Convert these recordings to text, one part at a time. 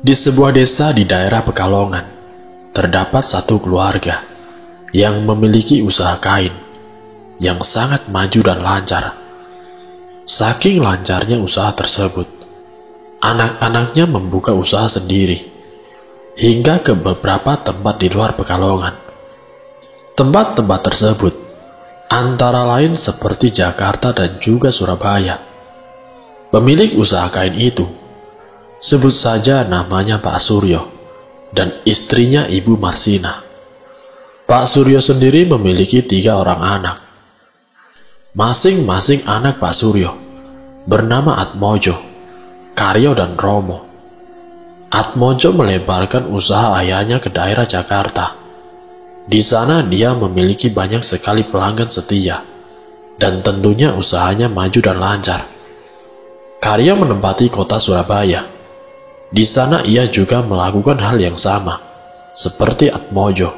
Di sebuah desa di daerah Pekalongan, terdapat satu keluarga yang memiliki usaha kain yang sangat maju dan lancar. Saking lancarnya usaha tersebut, anak-anaknya membuka usaha sendiri hingga ke beberapa tempat di luar Pekalongan. Tempat-tempat tersebut antara lain seperti Jakarta dan juga Surabaya. Pemilik usaha kain itu, sebut saja namanya Pak Suryo, dan istrinya Ibu Marsina. Pak Suryo sendiri memiliki 3 orang anak. Masing-masing anak Pak Suryo bernama Atmojo, Karyo, dan Romo. Atmojo melebarkan usaha ayahnya ke daerah Jakarta. Di sana dia memiliki banyak sekali pelanggan setia, dan tentunya usahanya maju dan lancar. Karyo menempati kota Surabaya. Di sana ia juga melakukan hal yang sama, seperti Atmojo.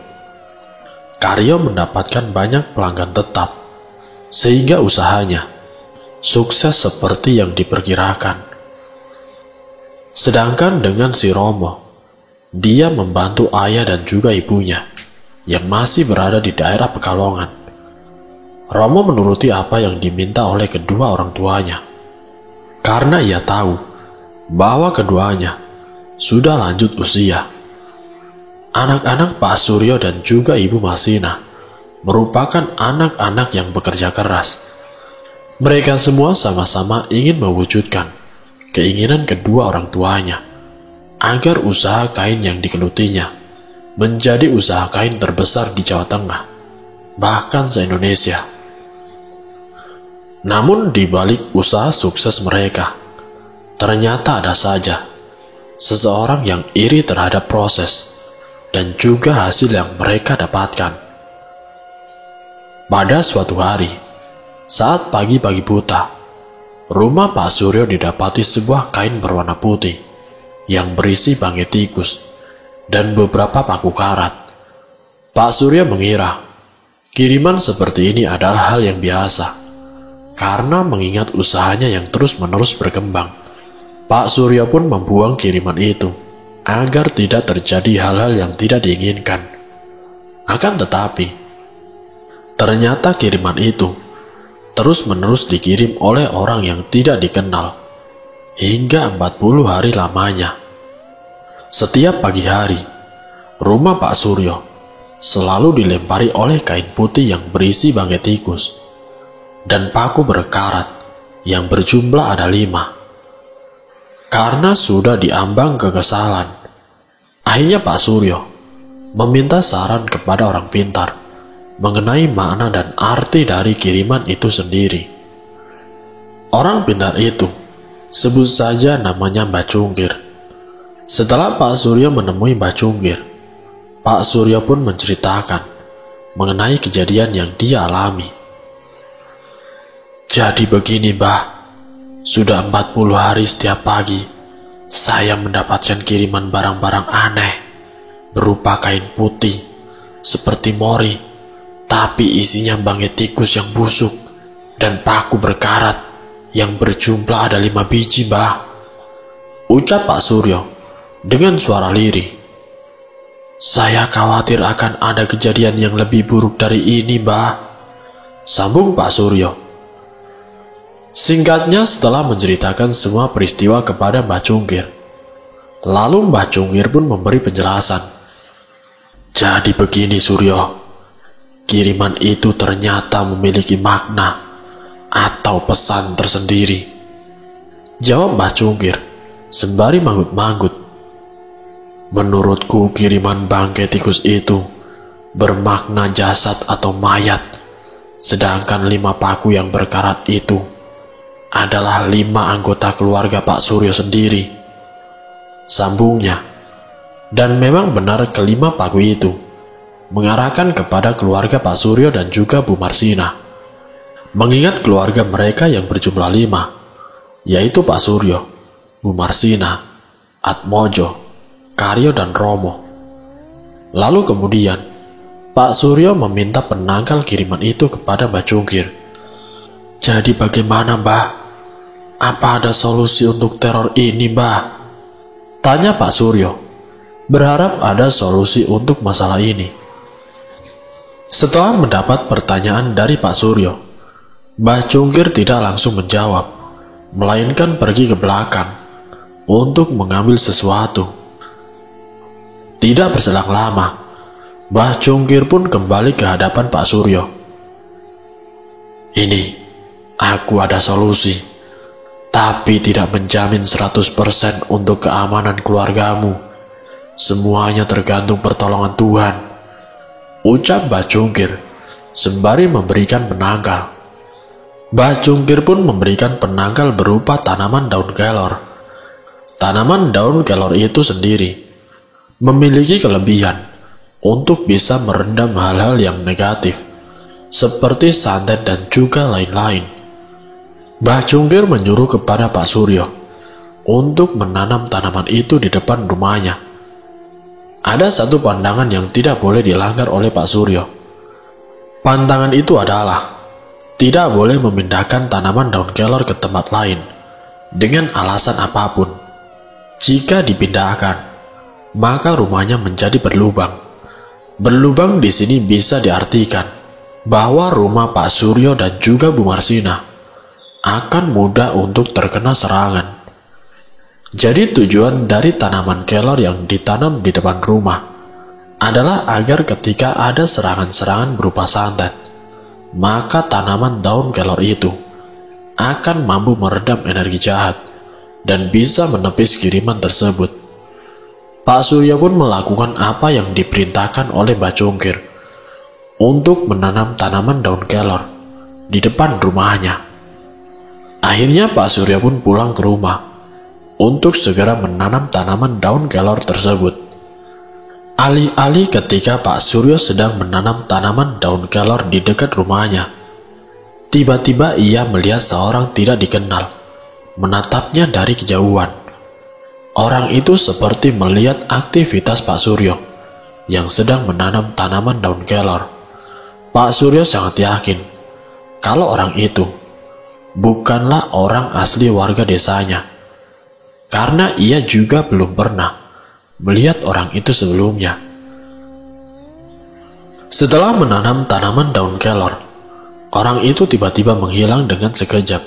Karyo mendapatkan banyak pelanggan tetap, sehingga usahanya sukses seperti yang diperkirakan. Sedangkan dengan si Romo, dia membantu ayah dan juga ibunya yang masih berada di daerah Pekalongan. Romo menuruti apa yang diminta oleh kedua orang tuanya, karena ia tahu bahwa keduanya sudah lanjut usia. Anak-anak Pak Suryo dan juga Ibu Marsina merupakan anak-anak yang bekerja keras. Mereka semua sama-sama ingin mewujudkan keinginan kedua orang tuanya agar usaha kain yang digelutinya menjadi usaha kain terbesar di Jawa Tengah, bahkan se-Indonesia. Namun di balik usaha sukses mereka, ternyata ada saja seseorang yang iri terhadap proses dan juga hasil yang mereka dapatkan. Pada suatu hari, saat pagi-pagi buta, rumah Pak Suryo didapati sebuah kain berwarna putih yang berisi bangkai tikus dan beberapa paku karat. Pak Suryo mengira kiriman seperti ini adalah hal yang biasa. Karena mengingat usahanya yang terus-menerus berkembang, Pak Suryo pun membuang kiriman itu agar tidak terjadi hal-hal yang tidak diinginkan. Akan tetapi, ternyata kiriman itu terus-menerus dikirim oleh orang yang tidak dikenal hingga 40 hari lamanya. Setiap pagi hari, rumah Pak Suryo selalu dilempari oleh kain putih yang berisi bangkai tikus dan paku berkarat yang berjumlah ada 5. Karena sudah diambang kekesalan, akhirnya Pak Suryo meminta saran kepada orang pintar mengenai makna dan arti dari kiriman itu sendiri. Orang pintar itu, sebut saja namanya Mbak Cungkir. Setelah Pak Suryo menemui Mbak Cungkir, Pak Suryo pun menceritakan mengenai kejadian yang dia alami. Jadi begini, Mbah, sudah 40 hari setiap pagi saya mendapatkan kiriman barang-barang aneh berupa kain putih seperti mori, tapi isinya bangkai tikus yang busuk dan paku berkarat yang berjumlah ada 5 biji, Mbah, ucap Pak Suryo dengan suara lirih. Saya khawatir akan ada kejadian yang lebih buruk dari ini, Mbah, sambung Pak Suryo. Singkatnya, setelah menceritakan semua peristiwa kepada Mbak Cungkir, lalu Mbak Cungkir pun memberi penjelasan. Jadi begini, Suryo, kiriman itu ternyata memiliki makna atau pesan tersendiri, jawab Mbak Cungkir sembari manggut-manggut. Menurutku kiriman bangkai tikus itu bermakna jasad atau mayat, sedangkan 5 paku yang berkarat itu adalah 5 anggota keluarga Pak Suryo sendiri, sambungnya. Dan memang benar ke-5 paku itu mengarahkan kepada keluarga Pak Suryo dan juga Bu Marsina. Mengingat keluarga mereka yang berjumlah 5, yaitu Pak Suryo, Bu Marsina, Atmojo, Karyo, dan Romo. Lalu kemudian Pak Suryo meminta penangkal kiriman itu kepada Mbak Cungkir. Jadi bagaimana, Mbah? Apa ada solusi untuk teror ini, Mbah? Tanya Pak Suryo, berharap ada solusi untuk masalah ini. Setelah mendapat pertanyaan dari Pak Suryo, Mbah Cungkir tidak langsung menjawab, melainkan pergi ke belakang untuk mengambil sesuatu. Tidak berselang lama, Mbah Cungkir pun kembali ke hadapan Pak Suryo. Ini, aku ada solusi. Tapi tidak menjamin 100% untuk keamanan keluargamu. Semuanya tergantung pertolongan Tuhan, ucap Mbah Cungkir sembari memberikan penangkal. Mbah Cungkir pun memberikan penangkal berupa tanaman daun kelor. Tanaman daun kelor itu sendiri memiliki kelebihan untuk bisa merendam hal-hal yang negatif, seperti santet dan juga lain-lain. Mbah Cungkir menyuruh kepada Pak Suryo untuk menanam tanaman itu di depan rumahnya. Ada satu pandangan yang tidak boleh dilanggar oleh Pak Suryo. Pandangan itu adalah tidak boleh memindahkan tanaman daun kelor ke tempat lain dengan alasan apapun. Jika dipindahkan, maka rumahnya menjadi berlubang. Berlubang di sini bisa diartikan bahwa rumah Pak Suryo dan juga Bu Marsina akan mudah untuk terkena serangan. Jadi tujuan dari tanaman kelor yang ditanam di depan rumah adalah agar ketika ada serangan-serangan berupa santet, maka tanaman daun kelor itu akan mampu meredam energi jahat dan bisa menepis kiriman tersebut. Pak Suryo pun melakukan apa yang diperintahkan oleh Mbah Cungkir untuk menanam tanaman daun kelor di depan rumahnya. Akhirnya Pak Suryo pun pulang ke rumah untuk segera menanam tanaman daun kelor tersebut. Alih-alih ketika Pak Suryo sedang menanam tanaman daun kelor di dekat rumahnya, tiba-tiba ia melihat seorang tidak dikenal menatapnya dari kejauhan. Orang itu seperti melihat aktivitas Pak Suryo yang sedang menanam tanaman daun kelor. Pak Suryo sangat yakin kalau orang itu bukanlah orang asli warga desanya, karena ia juga belum pernah melihat orang itu sebelumnya. Setelah menanam tanaman daun kelor, orang itu tiba-tiba menghilang dengan sekejap.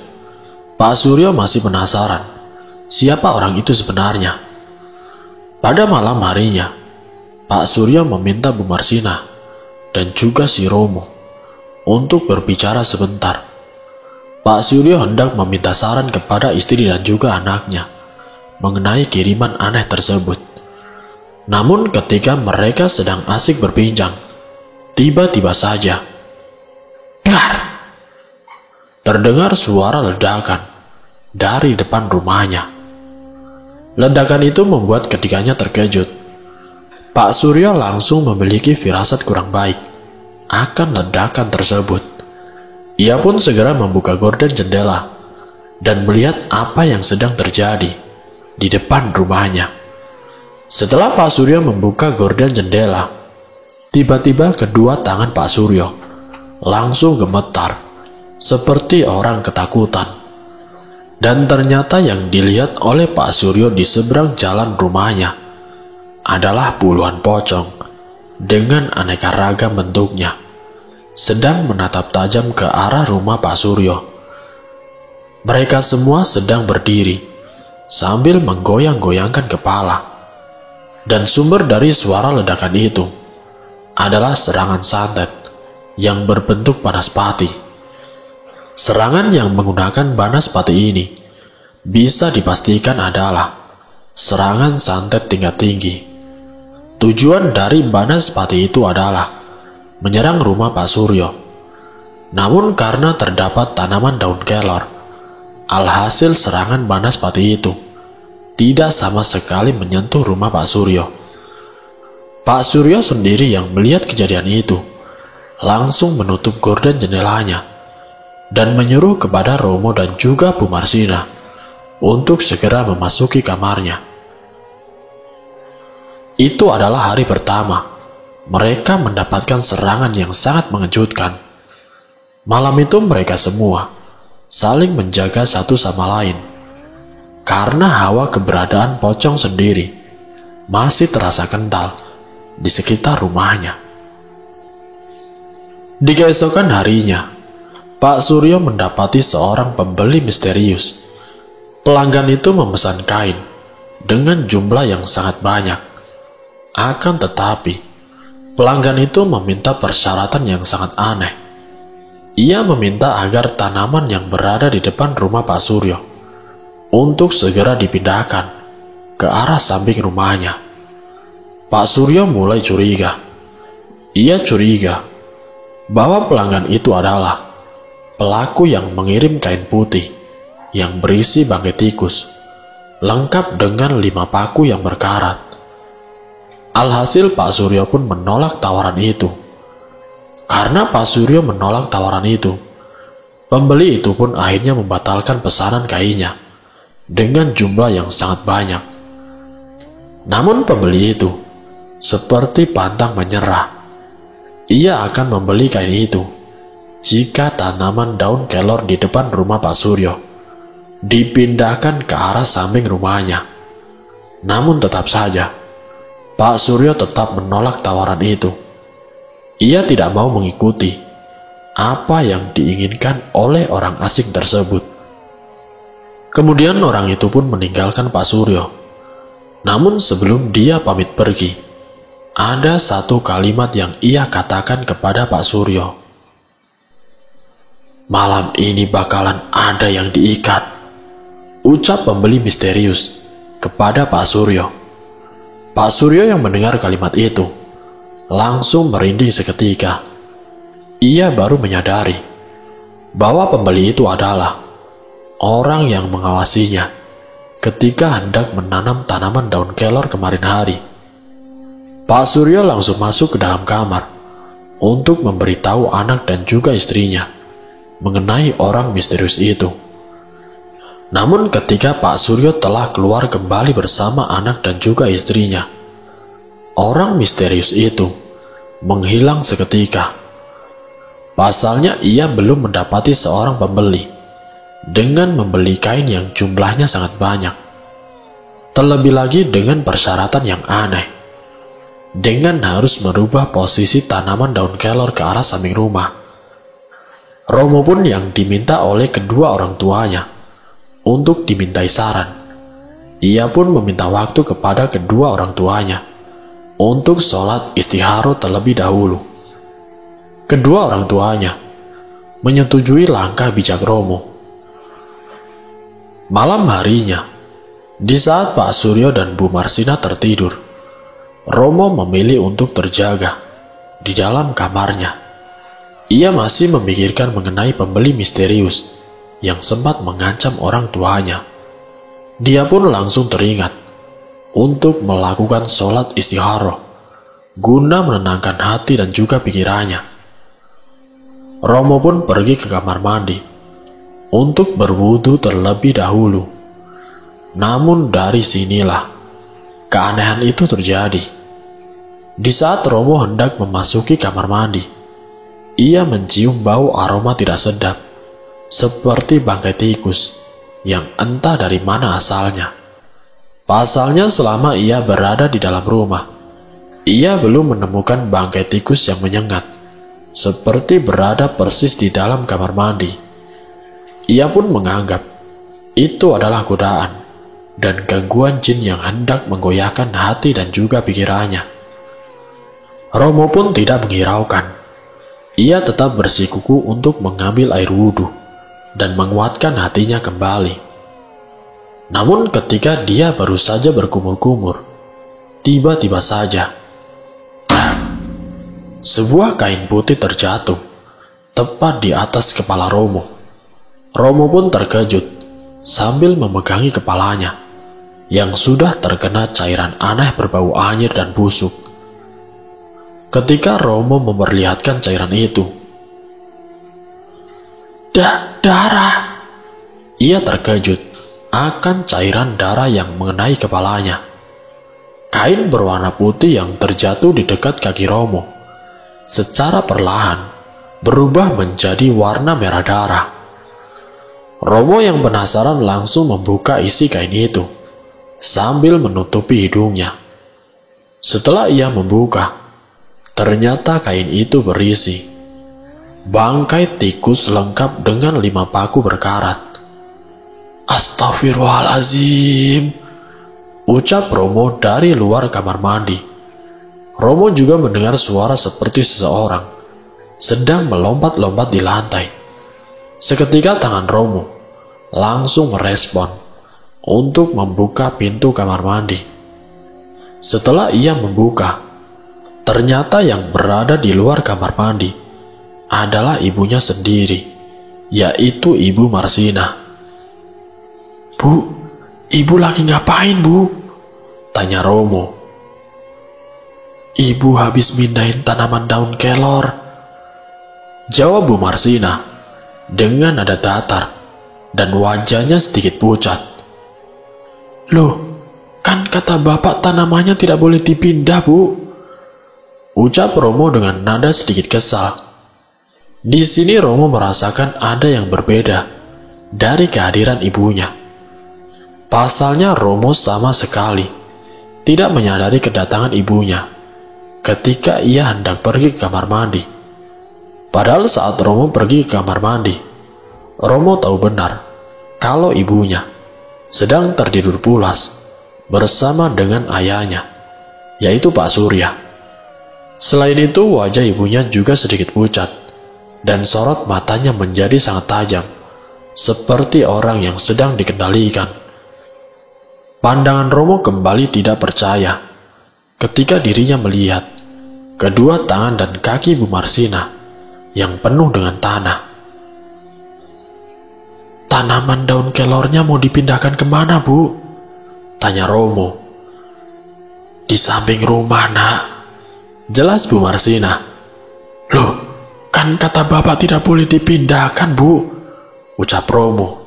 Pak Suryo masih penasaran siapa orang itu sebenarnya. Pada malam harinya, Pak Suryo meminta Bu Marsina dan juga si Romo untuk berbicara sebentar. Pak Suryo hendak meminta saran kepada istri dan juga anaknya mengenai kiriman aneh tersebut. Namun ketika mereka sedang asik berbincang, tiba-tiba saja terdengar suara ledakan dari depan rumahnya. Ledakan itu membuat ketiganya terkejut. Pak Suryo langsung memiliki firasat kurang baik akan ledakan tersebut. Ia pun segera membuka gorden jendela dan melihat apa yang sedang terjadi di depan rumahnya. Setelah Pak Suryo membuka gorden jendela, tiba-tiba kedua tangan Pak Suryo langsung gemetar seperti orang ketakutan. Dan ternyata yang dilihat oleh Pak Suryo di seberang jalan rumahnya adalah puluhan pocong dengan aneka ragam bentuknya sedang menatap tajam ke arah rumah Pak Suryo. Mereka semua sedang berdiri sambil menggoyang-goyangkan kepala. Dan sumber dari suara ledakan itu adalah serangan santet yang berbentuk banaspati. Serangan yang menggunakan banaspati ini bisa dipastikan adalah serangan santet tingkat tinggi. Tujuan dari banaspati itu adalah menyerang rumah Pak Suryo. Namun karena terdapat tanaman daun kelor, alhasil serangan banaspati itu tidak sama sekali menyentuh rumah Pak Suryo. Pak Suryo sendiri yang melihat kejadian itu langsung menutup gorden jendelanya dan menyuruh kepada Romo dan juga Bu Marsina untuk segera memasuki kamarnya. Itu adalah hari pertama mereka mendapatkan serangan yang sangat mengejutkan. Malam itu mereka semua saling menjaga satu sama lain. karena hawa keberadaan pocong sendiri masih terasa kental di sekitar rumahnya. Di keesokan harinya, Pak Suryo mendapati seorang pembeli misterius. Pelanggan itu memesan kain dengan jumlah yang sangat banyak. Akan tetapi, pelanggan itu meminta persyaratan yang sangat aneh. Ia meminta agar tanaman yang berada di depan rumah Pak Suryo untuk segera dipindahkan ke arah samping rumahnya. Pak Suryo mulai curiga. Ia curiga bahwa pelanggan itu adalah pelaku yang mengirim kain putih yang berisi bangkai tikus, lengkap dengan 5 paku yang berkarat. Alhasil Pak Suryo pun menolak tawaran itu. Karena Pak Suryo menolak tawaran itu, pembeli itu pun akhirnya membatalkan pesanan kainnya dengan jumlah yang sangat banyak. Namun pembeli itu seperti pantang menyerah. Ia akan membeli kain itu jika tanaman daun kelor di depan rumah Pak Suryo dipindahkan ke arah samping rumahnya. Namun tetap saja, Pak Suryo tetap menolak tawaran itu. Ia tidak mau mengikuti apa yang diinginkan oleh orang asing tersebut. Kemudian orang itu pun meninggalkan Pak Suryo. Namun sebelum dia pamit pergi, ada satu kalimat yang ia katakan kepada Pak Suryo. "Malam ini bakalan ada yang diikat," ucap pembeli misterius kepada Pak Suryo. Pak Suryo yang mendengar kalimat itu langsung merinding seketika. Ia baru menyadari bahwa pembeli itu adalah orang yang mengawasinya ketika hendak menanam tanaman daun kelor kemarin hari. Pak Suryo langsung masuk ke dalam kamar untuk memberitahu anak dan juga istrinya mengenai orang misterius itu. Namun ketika Pak Suryo telah keluar kembali bersama anak dan juga istrinya, orang misterius itu menghilang seketika. Pasalnya ia belum mendapati seorang pembeli dengan membeli kain yang jumlahnya sangat banyak. Terlebih lagi dengan persyaratan yang aneh, dengan harus merubah posisi tanaman daun kelor ke arah samping rumah. Romo pun yang diminta oleh kedua orang tuanya untuk dimintai saran. Ia pun meminta waktu kepada kedua orang tuanya untuk sholat istikharah terlebih dahulu. Kedua orang tuanya menyetujui langkah bijak Romo. Malam harinya, di saat Pak Suryo dan Bu Marsina tertidur, Romo memilih untuk terjaga di dalam kamarnya. Ia masih memikirkan mengenai pembeli misterius yang sempat mengancam orang tuanya. Dia pun langsung teringat untuk melakukan sholat istikharah guna menenangkan hati dan juga pikirannya. Romo pun pergi ke kamar mandi untuk berwudu terlebih dahulu. Namun dari sinilah keanehan itu terjadi. Di saat Romo hendak memasuki kamar mandi, ia mencium bau aroma tidak sedap seperti bangkai tikus yang entah dari mana asalnya. Pasalnya selama ia berada di dalam rumah, ia belum menemukan bangkai tikus yang menyengat, seperti berada persis di dalam kamar mandi. Ia pun menganggap itu adalah godaan dan gangguan jin yang hendak menggoyahkan hati dan juga pikirannya. Romo pun tidak menghiraukan. Ia tetap bersikuku untuk mengambil air wudhu dan menguatkan hatinya kembali. Namun ketika dia baru saja berkumur-kumur, tiba-tiba saja sebuah kain putih terjatuh tepat di atas kepala Romo. Romo pun terkejut sambil memegangi kepalanya yang sudah terkena cairan aneh berbau anyir dan busuk. Ketika Romo memperlihatkan cairan itu, darah. Ia terkejut akan cairan darah yang mengenai kepalanya. Kain berwarna putih yang terjatuh di dekat kaki Romo secara perlahan berubah menjadi warna merah darah. Romo yang penasaran langsung membuka isi kain itu, sambil menutupi hidungnya. Setelah ia membuka, ternyata kain itu berisi bangkai tikus lengkap dengan 5 paku berkarat. Astagfirullahalazim, ucap Romo dari luar kamar mandi. Romo juga mendengar suara seperti seseorang sedang melompat-lompat di lantai. Seketika tangan Romo langsung merespon untuk membuka pintu kamar mandi. Setelah ia membuka, ternyata yang berada di luar kamar mandi adalah ibunya sendiri, yaitu Ibu Marsina. "Bu, ibu lagi ngapain, Bu?" tanya Romo. "Ibu habis mindahin tanaman daun kelor," jawab Bu Marsina dengan nada datar dan wajahnya sedikit pucat. "Loh, kan kata bapak tanamannya tidak boleh dipindah, Bu," ucap Romo dengan nada sedikit kesal. Di sini Romo merasakan ada yang berbeda dari kehadiran ibunya. Pasalnya Romo sama sekali tidak menyadari kedatangan ibunya ketika ia hendak pergi ke kamar mandi. Padahal saat Romo pergi ke kamar mandi, Romo tahu benar kalau ibunya sedang tertidur pulas bersama dengan ayahnya, yaitu Pak Surya. Selain itu, wajah ibunya juga sedikit pucat dan sorot matanya menjadi sangat tajam, seperti orang yang sedang dikendalikan. Pandangan Romo kembali tidak percaya ketika dirinya melihat kedua tangan dan kaki Bu Marsina yang penuh dengan tanah. "Tanaman daun kelornya mau dipindahkan kemana, Bu?" tanya Romo. "Di samping rumah, Nak," jelas Bu Marsina. "Loh, kan kata bapak tidak boleh dipindahkan, Bu," ucap Romo.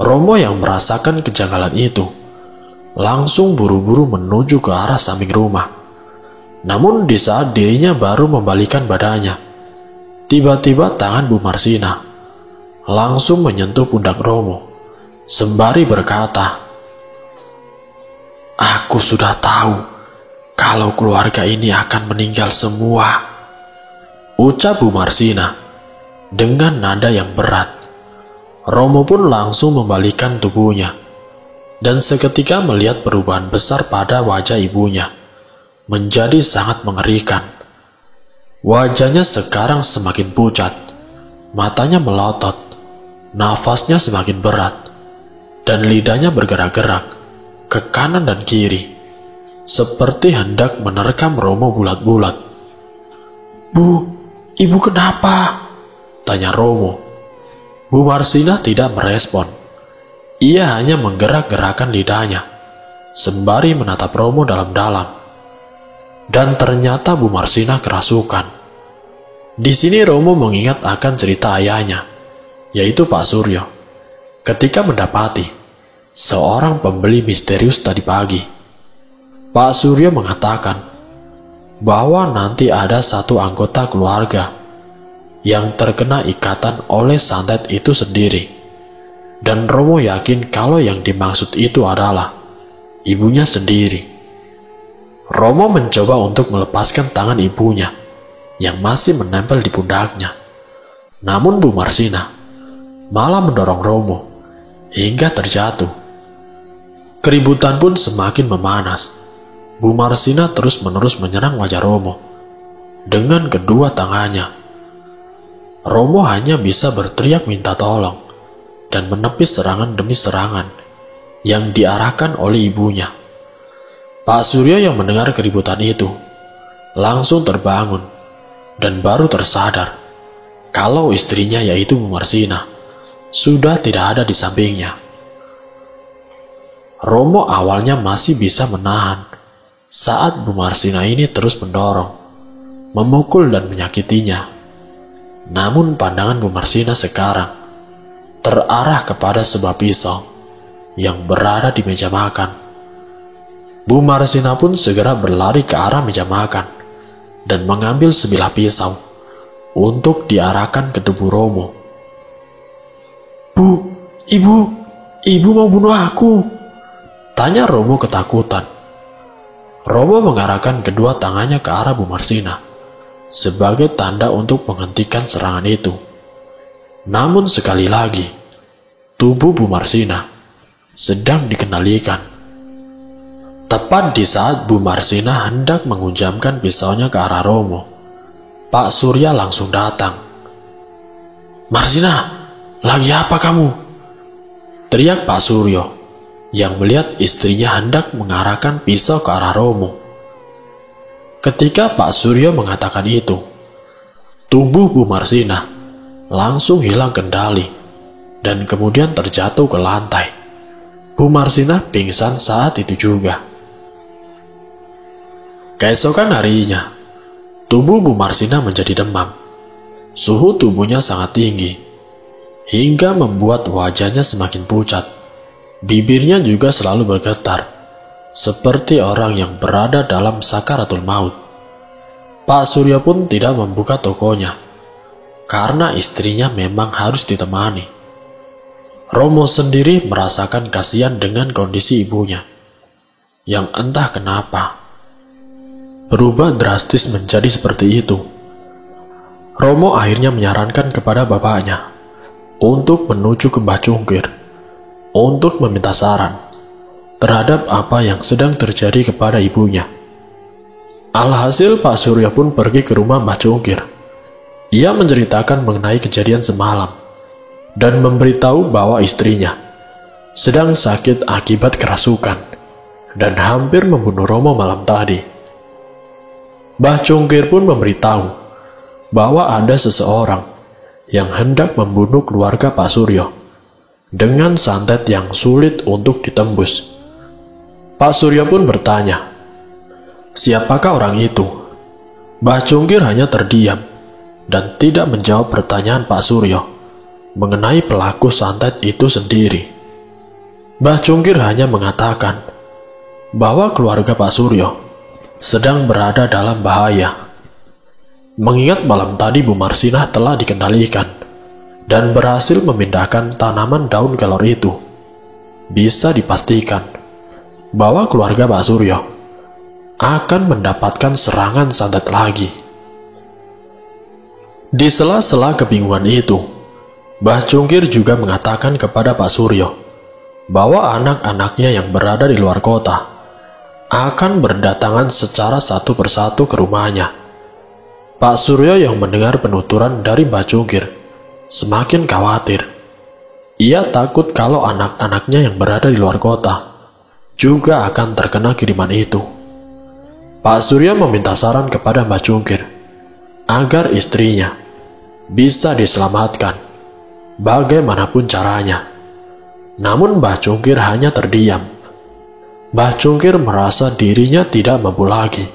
Romo yang merasakan kejanggalan itu langsung buru-buru menuju ke arah samping rumah. Namun di saat dirinya baru membalikkan badannya, tiba-tiba tangan Bu Marsina langsung menyentuh pundak Romo sembari berkata, "Aku sudah tahu kalau keluarga ini akan meninggal semua," ucap Bu Marsina dengan nada yang berat. Romo pun langsung membalikkan tubuhnya dan seketika melihat perubahan besar pada wajah ibunya menjadi sangat mengerikan. Wajahnya sekarang semakin pucat, matanya melotot, nafasnya semakin berat, dan lidahnya bergerak-gerak ke kanan dan kiri, seperti hendak menerkam Romo bulat-bulat. "Bu, ibu kenapa?" tanya Romo. Bu Marsina tidak merespon. Ia hanya menggerak-gerakkan lidahnya, sembari menatap Romo dalam-dalam. Dan ternyata Bu Marsina kerasukan. Di sini Romo mengingat akan cerita ayahnya, yaitu Pak Suryo, ketika mendapati seorang pembeli misterius tadi pagi. Pak Suryo mengatakan bahwa nanti ada satu anggota keluarga yang terkena ikatan oleh santet itu sendiri. Dan Romo yakin kalau yang dimaksud itu adalah ibunya sendiri. Romo mencoba untuk melepaskan tangan ibunya yang masih menempel di pundaknya. Namun Bu Marsina malah mendorong Romo hingga terjatuh. Keributan pun semakin memanas. Bu Marsina terus-menerus menyerang wajah Romo dengan kedua tangannya. Romo hanya bisa berteriak minta tolong dan menepis serangan demi serangan yang diarahkan oleh ibunya. Pak Suryo yang mendengar keributan itu langsung terbangun dan baru tersadar kalau istrinya yaitu Bu Marsina sudah tidak ada di sampingnya. Romo awalnya masih bisa menahan saat Bu Marsina ini terus mendorong, memukul dan menyakitinya. Namun pandangan Bu Marsina sekarang terarah kepada sebuah pisau yang berada di meja makan. Bu Marsina pun segera berlari ke arah meja makan dan mengambil sebilah pisau untuk diarahkan ke tubuh Romo. Ibu mau bunuh aku? Tanya Romo ketakutan. Romo mengarahkan kedua tangannya ke arah Bu Marsina sebagai tanda untuk menghentikan serangan itu. Namun sekali lagi, tubuh Bu Marsina sedang dikendalikan. Tepat di saat Bu Marsina hendak menghunjamkan pisaunya ke arah Romo, Pak Surya langsung datang. "Marsina, lagi apa kamu?" teriak Pak Suryo yang melihat istrinya hendak mengarahkan pisau ke arah Romo. Ketika Pak Suryo mengatakan itu, tubuh Bu Marsina langsung hilang kendali dan kemudian terjatuh ke lantai. Bu Marsina pingsan saat itu juga. Keesokan harinya, tubuh Bu Marsina menjadi demam. Suhu tubuhnya sangat tinggi, hingga membuat wajahnya semakin pucat. Bibirnya juga selalu bergetar, seperti orang yang berada dalam sakaratul maut. Pak Surya pun tidak membuka tokonya, karena istrinya memang harus ditemani. Romo sendiri merasakan kasihan dengan kondisi ibunya, yang entah kenapa berubah drastis menjadi seperti itu. Romo akhirnya menyarankan kepada bapaknya untuk menuju ke Mbah Cungkir untuk meminta saran terhadap apa yang sedang terjadi kepada ibunya. Alhasil Pak Surya pun pergi ke rumah Mbah Cungkir. Ia menceritakan mengenai kejadian semalam dan memberitahu bahwa istrinya sedang sakit akibat kerasukan dan hampir membunuh Romo malam tadi. Mbah Cungkir pun memberitahu bahwa ada seseorang yang hendak membunuh keluarga Pak Suryo dengan santet yang sulit untuk ditembus. Pak Suryo pun bertanya, siapakah orang itu? Mbah Cungkir hanya terdiam dan tidak menjawab pertanyaan Pak Suryo mengenai pelaku santet itu sendiri. Mbah Cungkir hanya mengatakan bahwa keluarga Pak Suryo sedang berada dalam bahaya. Mengingat malam tadi Bu Marsina telah dikendalikan dan berhasil memindahkan tanaman daun kelor itu, bisa dipastikan bahwa keluarga Pak Suryo akan mendapatkan serangan santet lagi. Di sela-sela kebingungan itu, Mbah Cungkir juga mengatakan kepada Pak Suryo bahwa anak-anaknya yang berada di luar kota akan berdatangan secara satu persatu ke rumahnya. Pak Suryo yang mendengar penuturan dari Mbah Cungkir semakin khawatir. Ia takut kalau anak-anaknya yang berada di luar kota juga akan terkena kiriman itu. Pak Suryo meminta saran kepada Mbah Cungkir agar istrinya bisa diselamatkan bagaimanapun caranya. Namun Mbah Cungkir hanya terdiam. Mbah Cungkir merasa dirinya tidak mampu lagi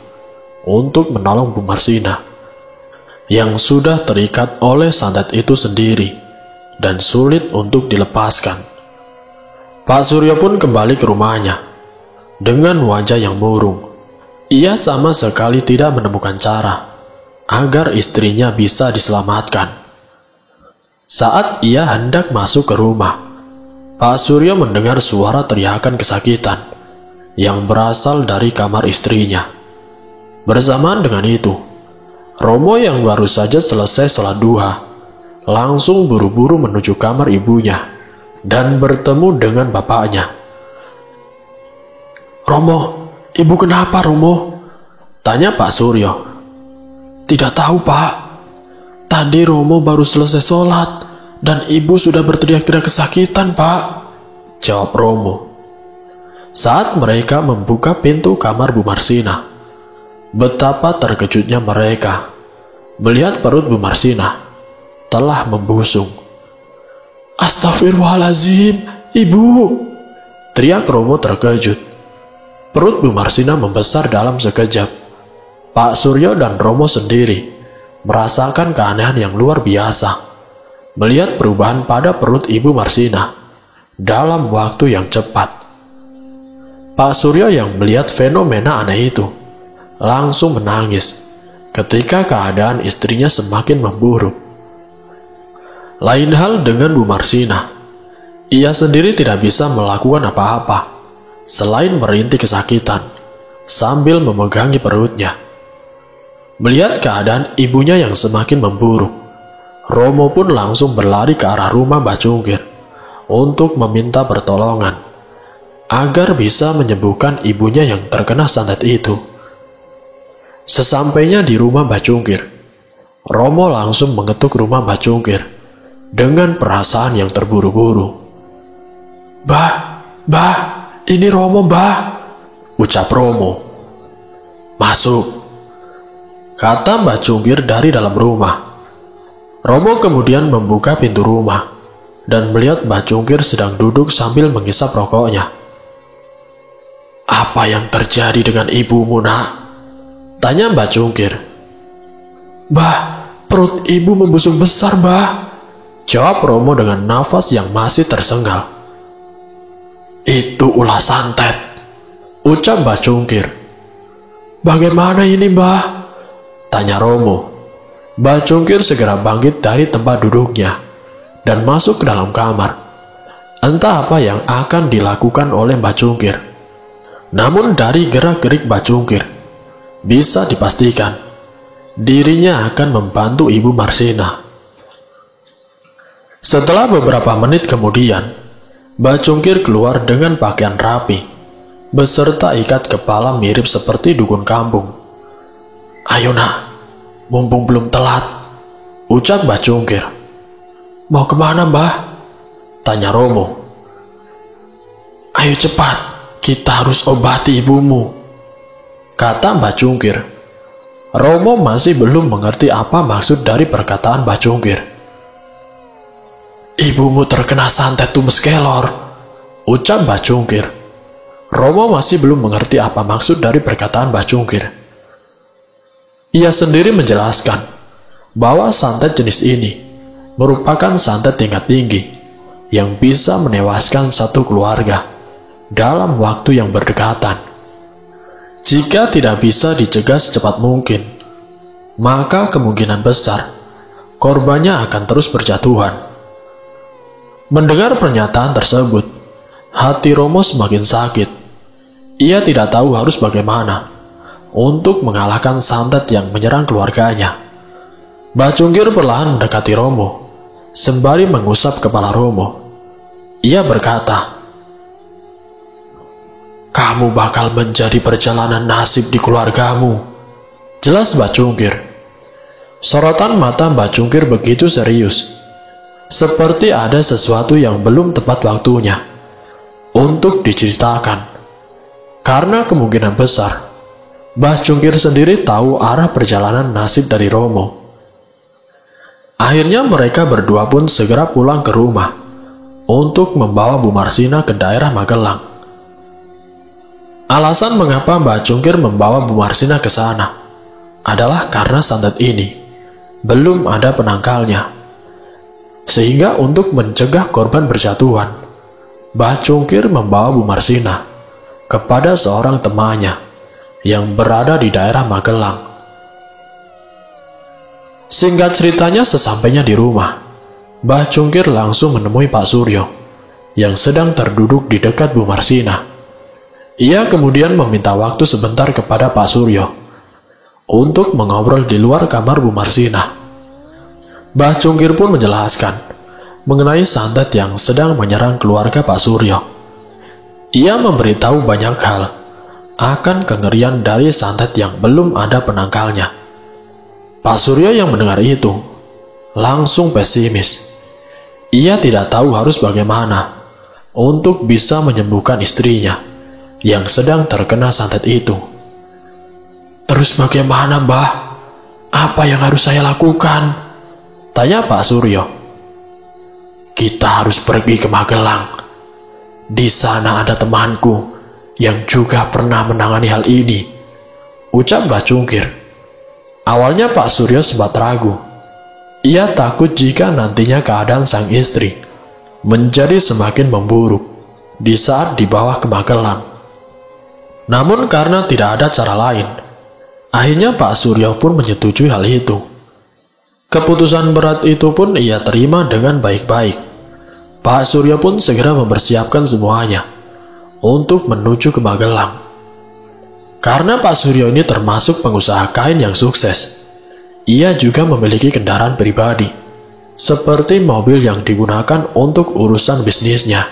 untuk menolong Bu Marsina yang sudah terikat oleh santet itu sendiri dan sulit untuk dilepaskan. Pak Suryo pun kembali ke rumahnya dengan wajah yang murung. Ia sama sekali tidak menemukan cara agar istrinya bisa diselamatkan. Saat ia hendak masuk ke rumah, Pak Suryo mendengar suara teriakan kesakitan yang berasal dari kamar istrinya. Bersamaan dengan itu, Romo yang baru saja selesai sholat duha langsung buru-buru menuju kamar ibunya dan bertemu dengan bapaknya. "Romo, ibu kenapa, Romo?" tanya Pak Suryo. "Tidak tahu, Pak. Tadi Romo baru selesai sholat dan ibu sudah berteriak-teriak kesakitan, Pak," jawab Romo. Saat mereka membuka pintu kamar Bu Marsina, betapa terkejutnya mereka melihat perut Bu Marsina telah membusung. "Astagfirullahaladzim, Ibu!" teriak Romo terkejut. Perut Bu Marsina membesar dalam sekejap. Pak Suryo dan Romo sendiri merasakan keanehan yang luar biasa melihat perubahan pada perut Ibu Marsina dalam waktu yang cepat. Pak Suryo yang melihat fenomena aneh itu langsung menangis ketika keadaan istrinya semakin memburuk. Lain hal dengan Bu Marsina. Ia sendiri tidak bisa melakukan apa-apa selain merintih kesakitan sambil memegangi perutnya. Melihat keadaan ibunya yang semakin memburuk, Romo pun langsung berlari ke arah rumah Mbah Cungkir untuk meminta pertolongan agar bisa menyembuhkan ibunya yang terkena santet itu. Sesampainya di rumah Mbah Cungkir, Romo langsung mengetuk rumah Mbah Cungkir dengan perasaan yang terburu-buru. Mbah, ini Romo, Mbah, ucap Romo. Masuk, kata Mbah Cungkir dari dalam rumah. Romo kemudian membuka pintu rumah dan melihat Mbah Cungkir sedang duduk sambil menghisap rokoknya. Apa yang terjadi dengan ibumu, nak? Tanya Mbah Cungkir. Mbah, perut ibu membusung besar, Mbah, jawab Romo dengan nafas yang masih tersengal. Itu ulah santet, ucap Mbah Cungkir. Bagaimana ini, Mbah? Tanya Romo. Mbah Cungkir segera bangkit dari tempat duduknya dan masuk ke dalam kamar. Entah apa yang akan dilakukan oleh Mbah Cungkir. Namun dari gerak-gerik Mbah Cungkir, bisa dipastikan dirinya akan membantu Ibu Marsina. Setelah beberapa menit kemudian, Mbah Cungkir keluar dengan pakaian rapi, beserta ikat kepala mirip seperti dukun kampung. Ayo nak, mumpung belum telat, ucap Mbah Cungkir. Mau kemana, Mbah? Tanya Romo. Ayo cepat, kita harus obati ibumu, kata Mbah Cungkir. Romo masih belum mengerti apa maksud dari perkataan Mbah Cungkir. Ibumu terkena santet tumes kelor, ucap Mbah Cungkir. Romo masih belum mengerti apa maksud dari perkataan Mbah Cungkir. Ia sendiri menjelaskan bahwa santet jenis ini merupakan santet tingkat tinggi yang bisa menewaskan satu keluarga dalam waktu yang berdekatan. Jika tidak bisa dicegah secepat mungkin, maka kemungkinan besar korbannya akan terus berjatuhan. Mendengar pernyataan tersebut, hati Romo semakin sakit. Ia tidak tahu harus bagaimana untuk mengalahkan santet yang menyerang keluarganya. Mbah Cungkir perlahan mendekati Romo, sembari mengusap kepala Romo. Ia berkata, kamu bakal menjadi perjalanan nasib di keluargamu, jelas Mbah Cungkir. Sorotan mata Mbah Cungkir begitu serius, seperti ada sesuatu yang belum tepat waktunya untuk diceritakan. Karena kemungkinan besar, Mbah Cungkir sendiri tahu arah perjalanan nasib dari Romo. Akhirnya mereka berdua pun segera pulang ke rumah untuk membawa Bu Marsina ke daerah Magelang. Alasan mengapa Mbah Cungkir membawa Bu Marsina ke sana adalah karena santet ini belum ada penangkalnya. Sehingga untuk mencegah korban berjatuhan, Mbah Cungkir membawa Bu Marsina kepada seorang temannya yang berada di daerah Magelang. Singkat ceritanya, sesampainya di rumah, Mbah Cungkir langsung menemui Pak Suryo yang sedang terduduk di dekat Bu Marsina. Ia kemudian meminta waktu sebentar kepada Pak Suryo untuk mengobrol di luar kamar Bu Marsina. Mbah Cungkir pun menjelaskan mengenai santet yang sedang menyerang keluarga Pak Suryo. Ia memberitahu banyak hal akan kengerian dari santet yang belum ada penangkalnya. Pak Suryo yang mendengar itu langsung pesimis. Ia tidak tahu harus bagaimana untuk bisa menyembuhkan istrinya yang sedang terkena santet itu. Terus bagaimana, Mbah? Apa yang harus saya lakukan? Tanya Pak Suryo. Kita harus pergi ke Magelang. Di sana ada temanku yang juga pernah menangani hal ini, ucap Mbah Cungkir. Awalnya Pak Suryo sempat ragu. Ia takut jika nantinya keadaan sang istri menjadi semakin memburuk di saat dibawa ke Magelang. Namun karena tidak ada cara lain, akhirnya Pak Suryo pun menyetujui hal itu. Keputusan berat itu pun ia terima dengan baik-baik. Pak Suryo pun segera mempersiapkan semuanya untuk menuju ke Magelang. Karena Pak Suryo ini termasuk pengusaha kain yang sukses, ia juga memiliki kendaraan pribadi, seperti mobil yang digunakan untuk urusan bisnisnya.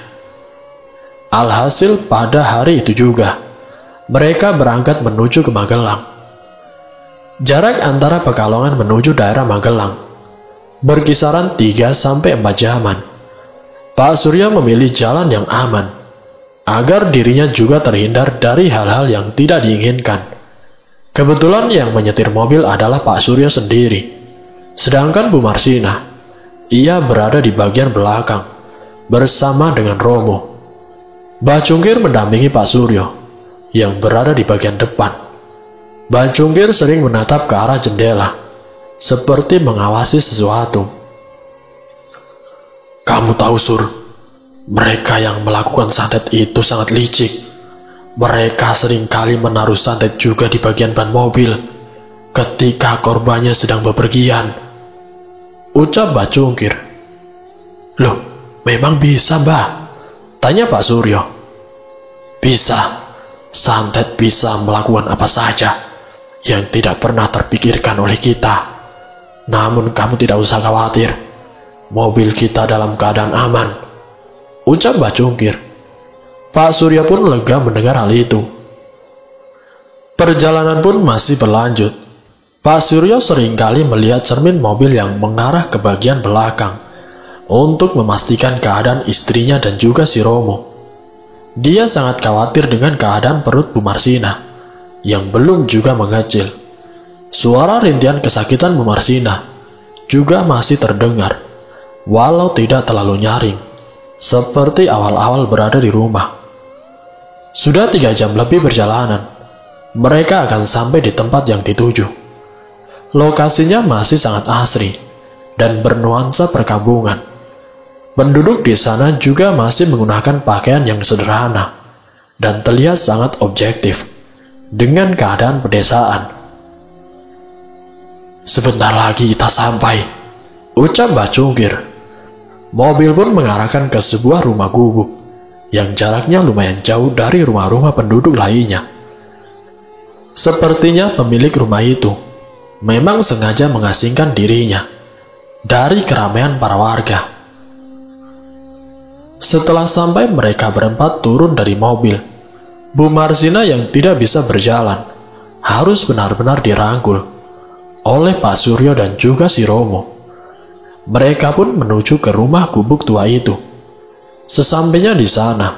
Alhasil pada hari itu juga, mereka berangkat menuju ke Magelang. Jarak antara Pekalongan menuju daerah Magelang berkisaran 3-4 jaman. Pak Suryo memilih jalan yang aman, agar dirinya juga terhindar dari hal-hal yang tidak diinginkan. Kebetulan yang menyetir mobil adalah Pak Suryo sendiri, sedangkan Bu Marsina, ia berada di bagian belakang, bersama dengan Romo. Mbah Cungkir mendampingi Pak Suryo, yang berada di bagian depan. Mbah Cungkir sering menatap ke arah jendela, seperti mengawasi sesuatu. Kamu tahu, Sur, mereka yang melakukan santet itu sangat licik. Mereka seringkali menaruh santet juga di bagian ban mobil ketika korbannya sedang bepergian, ucap Mbah Cungkir. Loh, memang bisa, Mbah? Tanya Pak Suryo. Bisa. Santet bisa melakukan apa saja yang tidak pernah terpikirkan oleh kita. Namun kamu tidak usah khawatir. Mobil kita dalam keadaan aman, ucap Mbah Cungkir. Pak Suryo pun lega mendengar hal itu. Perjalanan pun masih berlanjut. Pak Suryo seringkali melihat cermin mobil yang mengarah ke bagian belakang untuk memastikan keadaan istrinya dan juga si Romo. Dia sangat khawatir dengan keadaan perut Bu Marsina yang belum juga mengecil. Suara rintihan kesakitan Bu Marsina juga masih terdengar, walau tidak terlalu nyaring, seperti awal-awal berada di rumah. Sudah 3 jam lebih perjalanan, mereka akan sampai di tempat yang dituju. Lokasinya masih sangat asri dan bernuansa perkampungan. Penduduk di sana juga masih menggunakan pakaian yang sederhana dan terlihat sangat objektif dengan keadaan pedesaan. Sebentar lagi kita sampai, ucap Mbah Cungkir. Mobil pun mengarahkan ke sebuah rumah gubuk yang jaraknya lumayan jauh dari rumah-rumah penduduk lainnya. Sepertinya pemilik rumah itu memang sengaja mengasingkan dirinya dari keramaian para warga. Setelah sampai, mereka berempat turun dari mobil. Bu Marsina yang tidak bisa berjalan harus benar-benar dirangkul oleh Pak Suryo dan juga si Romo. Mereka pun menuju ke rumah gubuk tua itu. Sesampainya di sana,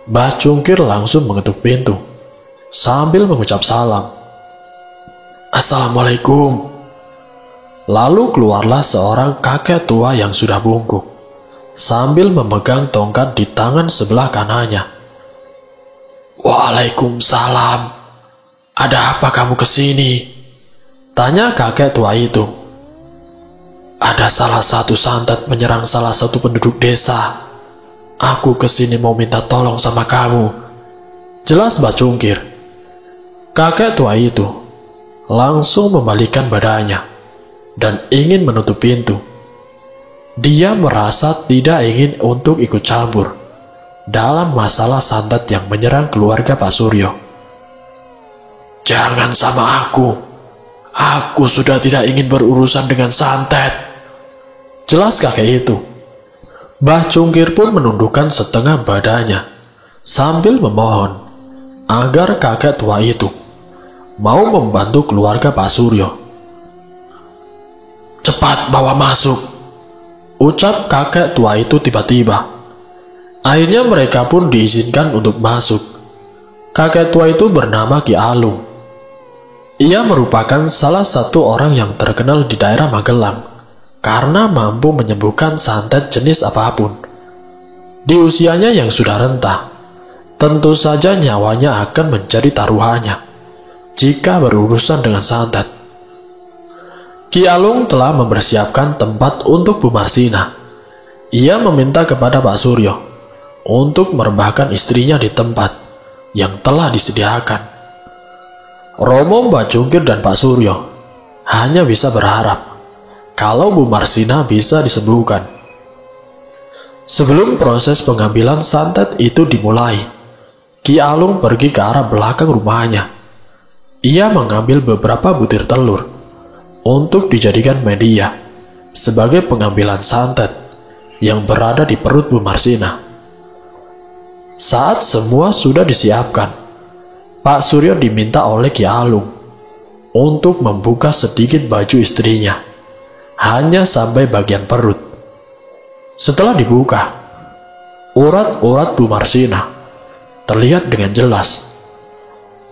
Mbah Cungkir langsung mengetuk pintu sambil mengucap salam. Assalamualaikum. Lalu keluarlah seorang kakek tua yang sudah bungkuk sambil memegang tongkat di tangan sebelah kanannya. Waalaikumsalam. Ada apa kamu kesini? Tanya kakek tua itu. Ada salah satu santet menyerang salah satu penduduk desa. Aku kesini mau minta tolong sama kamu, jelas Mbah Cungkir. Kakek tua itu langsung membalikkan badannya dan ingin menutup pintu. Dia merasa tidak ingin untuk ikut campur dalam masalah santet yang menyerang keluarga Pak Suryo. Jangan sama aku. Aku sudah tidak ingin berurusan dengan santet, jelas kakek itu. Mbah Cungkir pun menundukkan setengah badannya sambil memohon agar kakek tua itu mau membantu keluarga Pak Suryo. Cepat bawa masuk, ucap kakek tua itu tiba-tiba. Akhirnya mereka pun diizinkan untuk masuk. Kakek tua itu bernama Ki Alung. Ia merupakan salah satu orang yang terkenal di daerah Magelang karena mampu menyembuhkan santet jenis apapun. Di usianya yang sudah renta, tentu saja nyawanya akan menjadi taruhannya jika berurusan dengan santet. Ki Alung telah mempersiapkan tempat untuk Bu Marsina. Ia meminta kepada Pak Suryo untuk merebahkan istrinya di tempat yang telah disediakan. Romo, Mbah Cungkir, dan Pak Suryo hanya bisa berharap kalau Bu Marsina bisa disembuhkan. Sebelum proses pengambilan santet itu dimulai, Ki Alung pergi ke arah belakang rumahnya. Ia mengambil beberapa butir telur untuk dijadikan media sebagai pengambilan santet yang berada di perut Bu Marsina. Saat semua sudah disiapkan, Pak Suryo diminta oleh Ki Alung untuk membuka sedikit baju istrinya, hanya sampai bagian perut. Setelah dibuka, urat-urat Bu Marsina terlihat dengan jelas.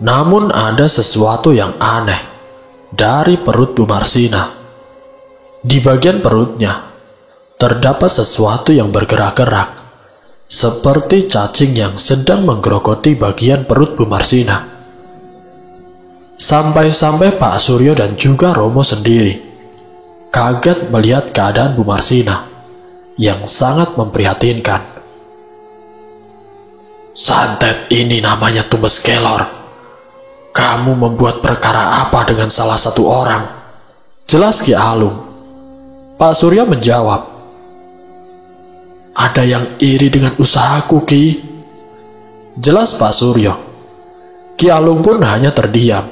Namun ada sesuatu yang aneh dari perut Bu Marsina. Di bagian perutnya terdapat sesuatu yang bergerak-gerak, seperti cacing yang sedang menggerogoti bagian perut Bu Marsina. Sampai-sampai Pak Suryo dan juga Romo sendiri kaget melihat keadaan Bu Marsina yang sangat memprihatinkan. "Santet ini namanya tumbes kelor. Kamu membuat perkara apa dengan salah satu orang?" jelas Ki Alung. Pak Surya menjawab, "Ada yang iri dengan usahaku, Ki," jelas Pak Suryo. Ki Alung pun hanya terdiam.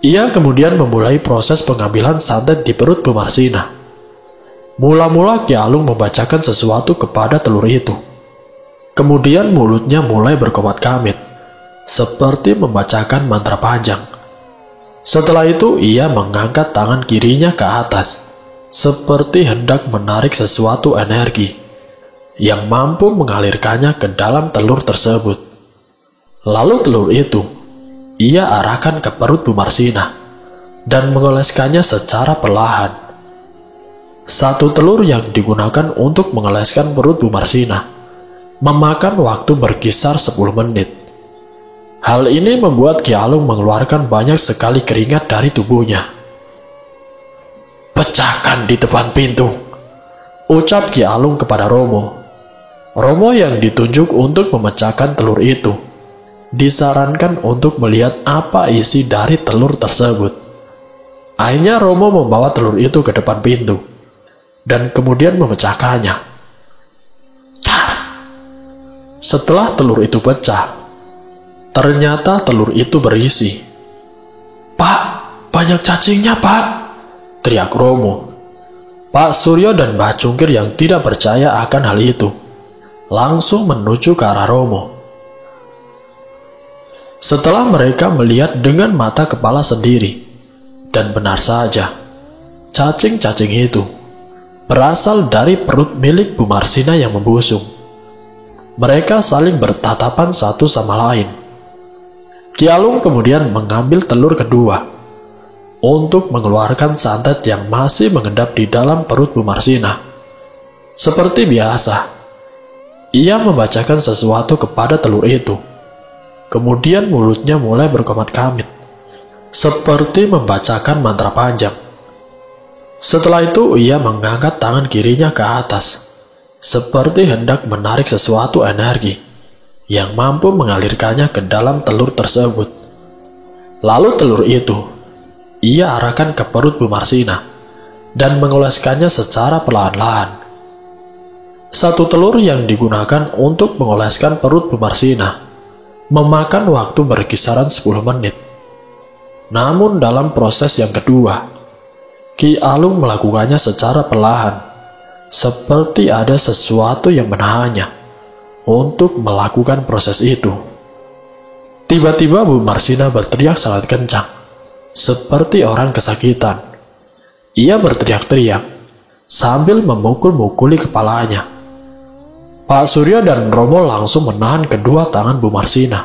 Ia kemudian memulai proses pengambilan santet di perut Bu Marsina. Mula-mula Ki Alung membacakan sesuatu kepada telur itu. Kemudian mulutnya mulai berkomat-kamit, seperti membacakan mantra panjang. Setelah itu ia mengangkat tangan kirinya ke atas, seperti hendak menarik sesuatu energi yang mampu mengalirkannya ke dalam telur tersebut. Lalu telur itu ia arahkan ke perut Bu Marsina dan mengoleskannya secara perlahan. Satu telur yang digunakan untuk mengoleskan perut Bu Marsina memakan waktu berkisar 10 menit. Hal ini membuat Ki Alung mengeluarkan banyak sekali keringat dari tubuhnya. "Pecahkan di depan pintu," ucap Ki Alung kepada Romo. Romo yang ditunjuk untuk memecahkan telur itu disarankan untuk melihat apa isi dari telur tersebut. Akhirnya Romo membawa telur itu ke depan pintu dan kemudian memecahkannya. Setelah telur itu pecah, ternyata telur itu berisi. "Pak, banyak cacingnya, Pak," teriak Romo. Pak Suryo dan Mbah Cungkir yang tidak percaya akan hal itu langsung menuju ke arah Romo. Setelah mereka melihat dengan mata kepala sendiri, dan benar saja, cacing-cacing itu berasal dari perut milik Bu Marsina yang membusung. Mereka saling bertatapan satu sama lain. Ki Alung kemudian mengambil telur kedua untuk mengeluarkan santet yang masih mengendap di dalam perut Bu Marsina. Seperti biasa, ia membacakan sesuatu kepada telur itu. Kemudian mulutnya mulai berkomat-kamit, seperti membacakan mantra panjang. Setelah itu ia mengangkat tangan kirinya ke atas, seperti hendak menarik sesuatu energi yang mampu mengalirkannya ke dalam telur tersebut. Lalu telur itu ia arahkan ke perut Bu Marsina dan mengoleskannya secara perlahan-lahan. Satu telur yang digunakan untuk mengoleskan perut Bu Marsina memakan waktu berkisaran 10 menit. Namun dalam proses yang kedua, Ki Alung melakukannya secara perlahan, seperti ada sesuatu yang menahannya untuk melakukan proses itu. Tiba-tiba Bu Marsina berteriak sangat kencang, seperti orang kesakitan. Ia berteriak-teriak sambil memukul-mukuli kepalanya. Pak Suryo dan Romo langsung menahan kedua tangan Bu Marsina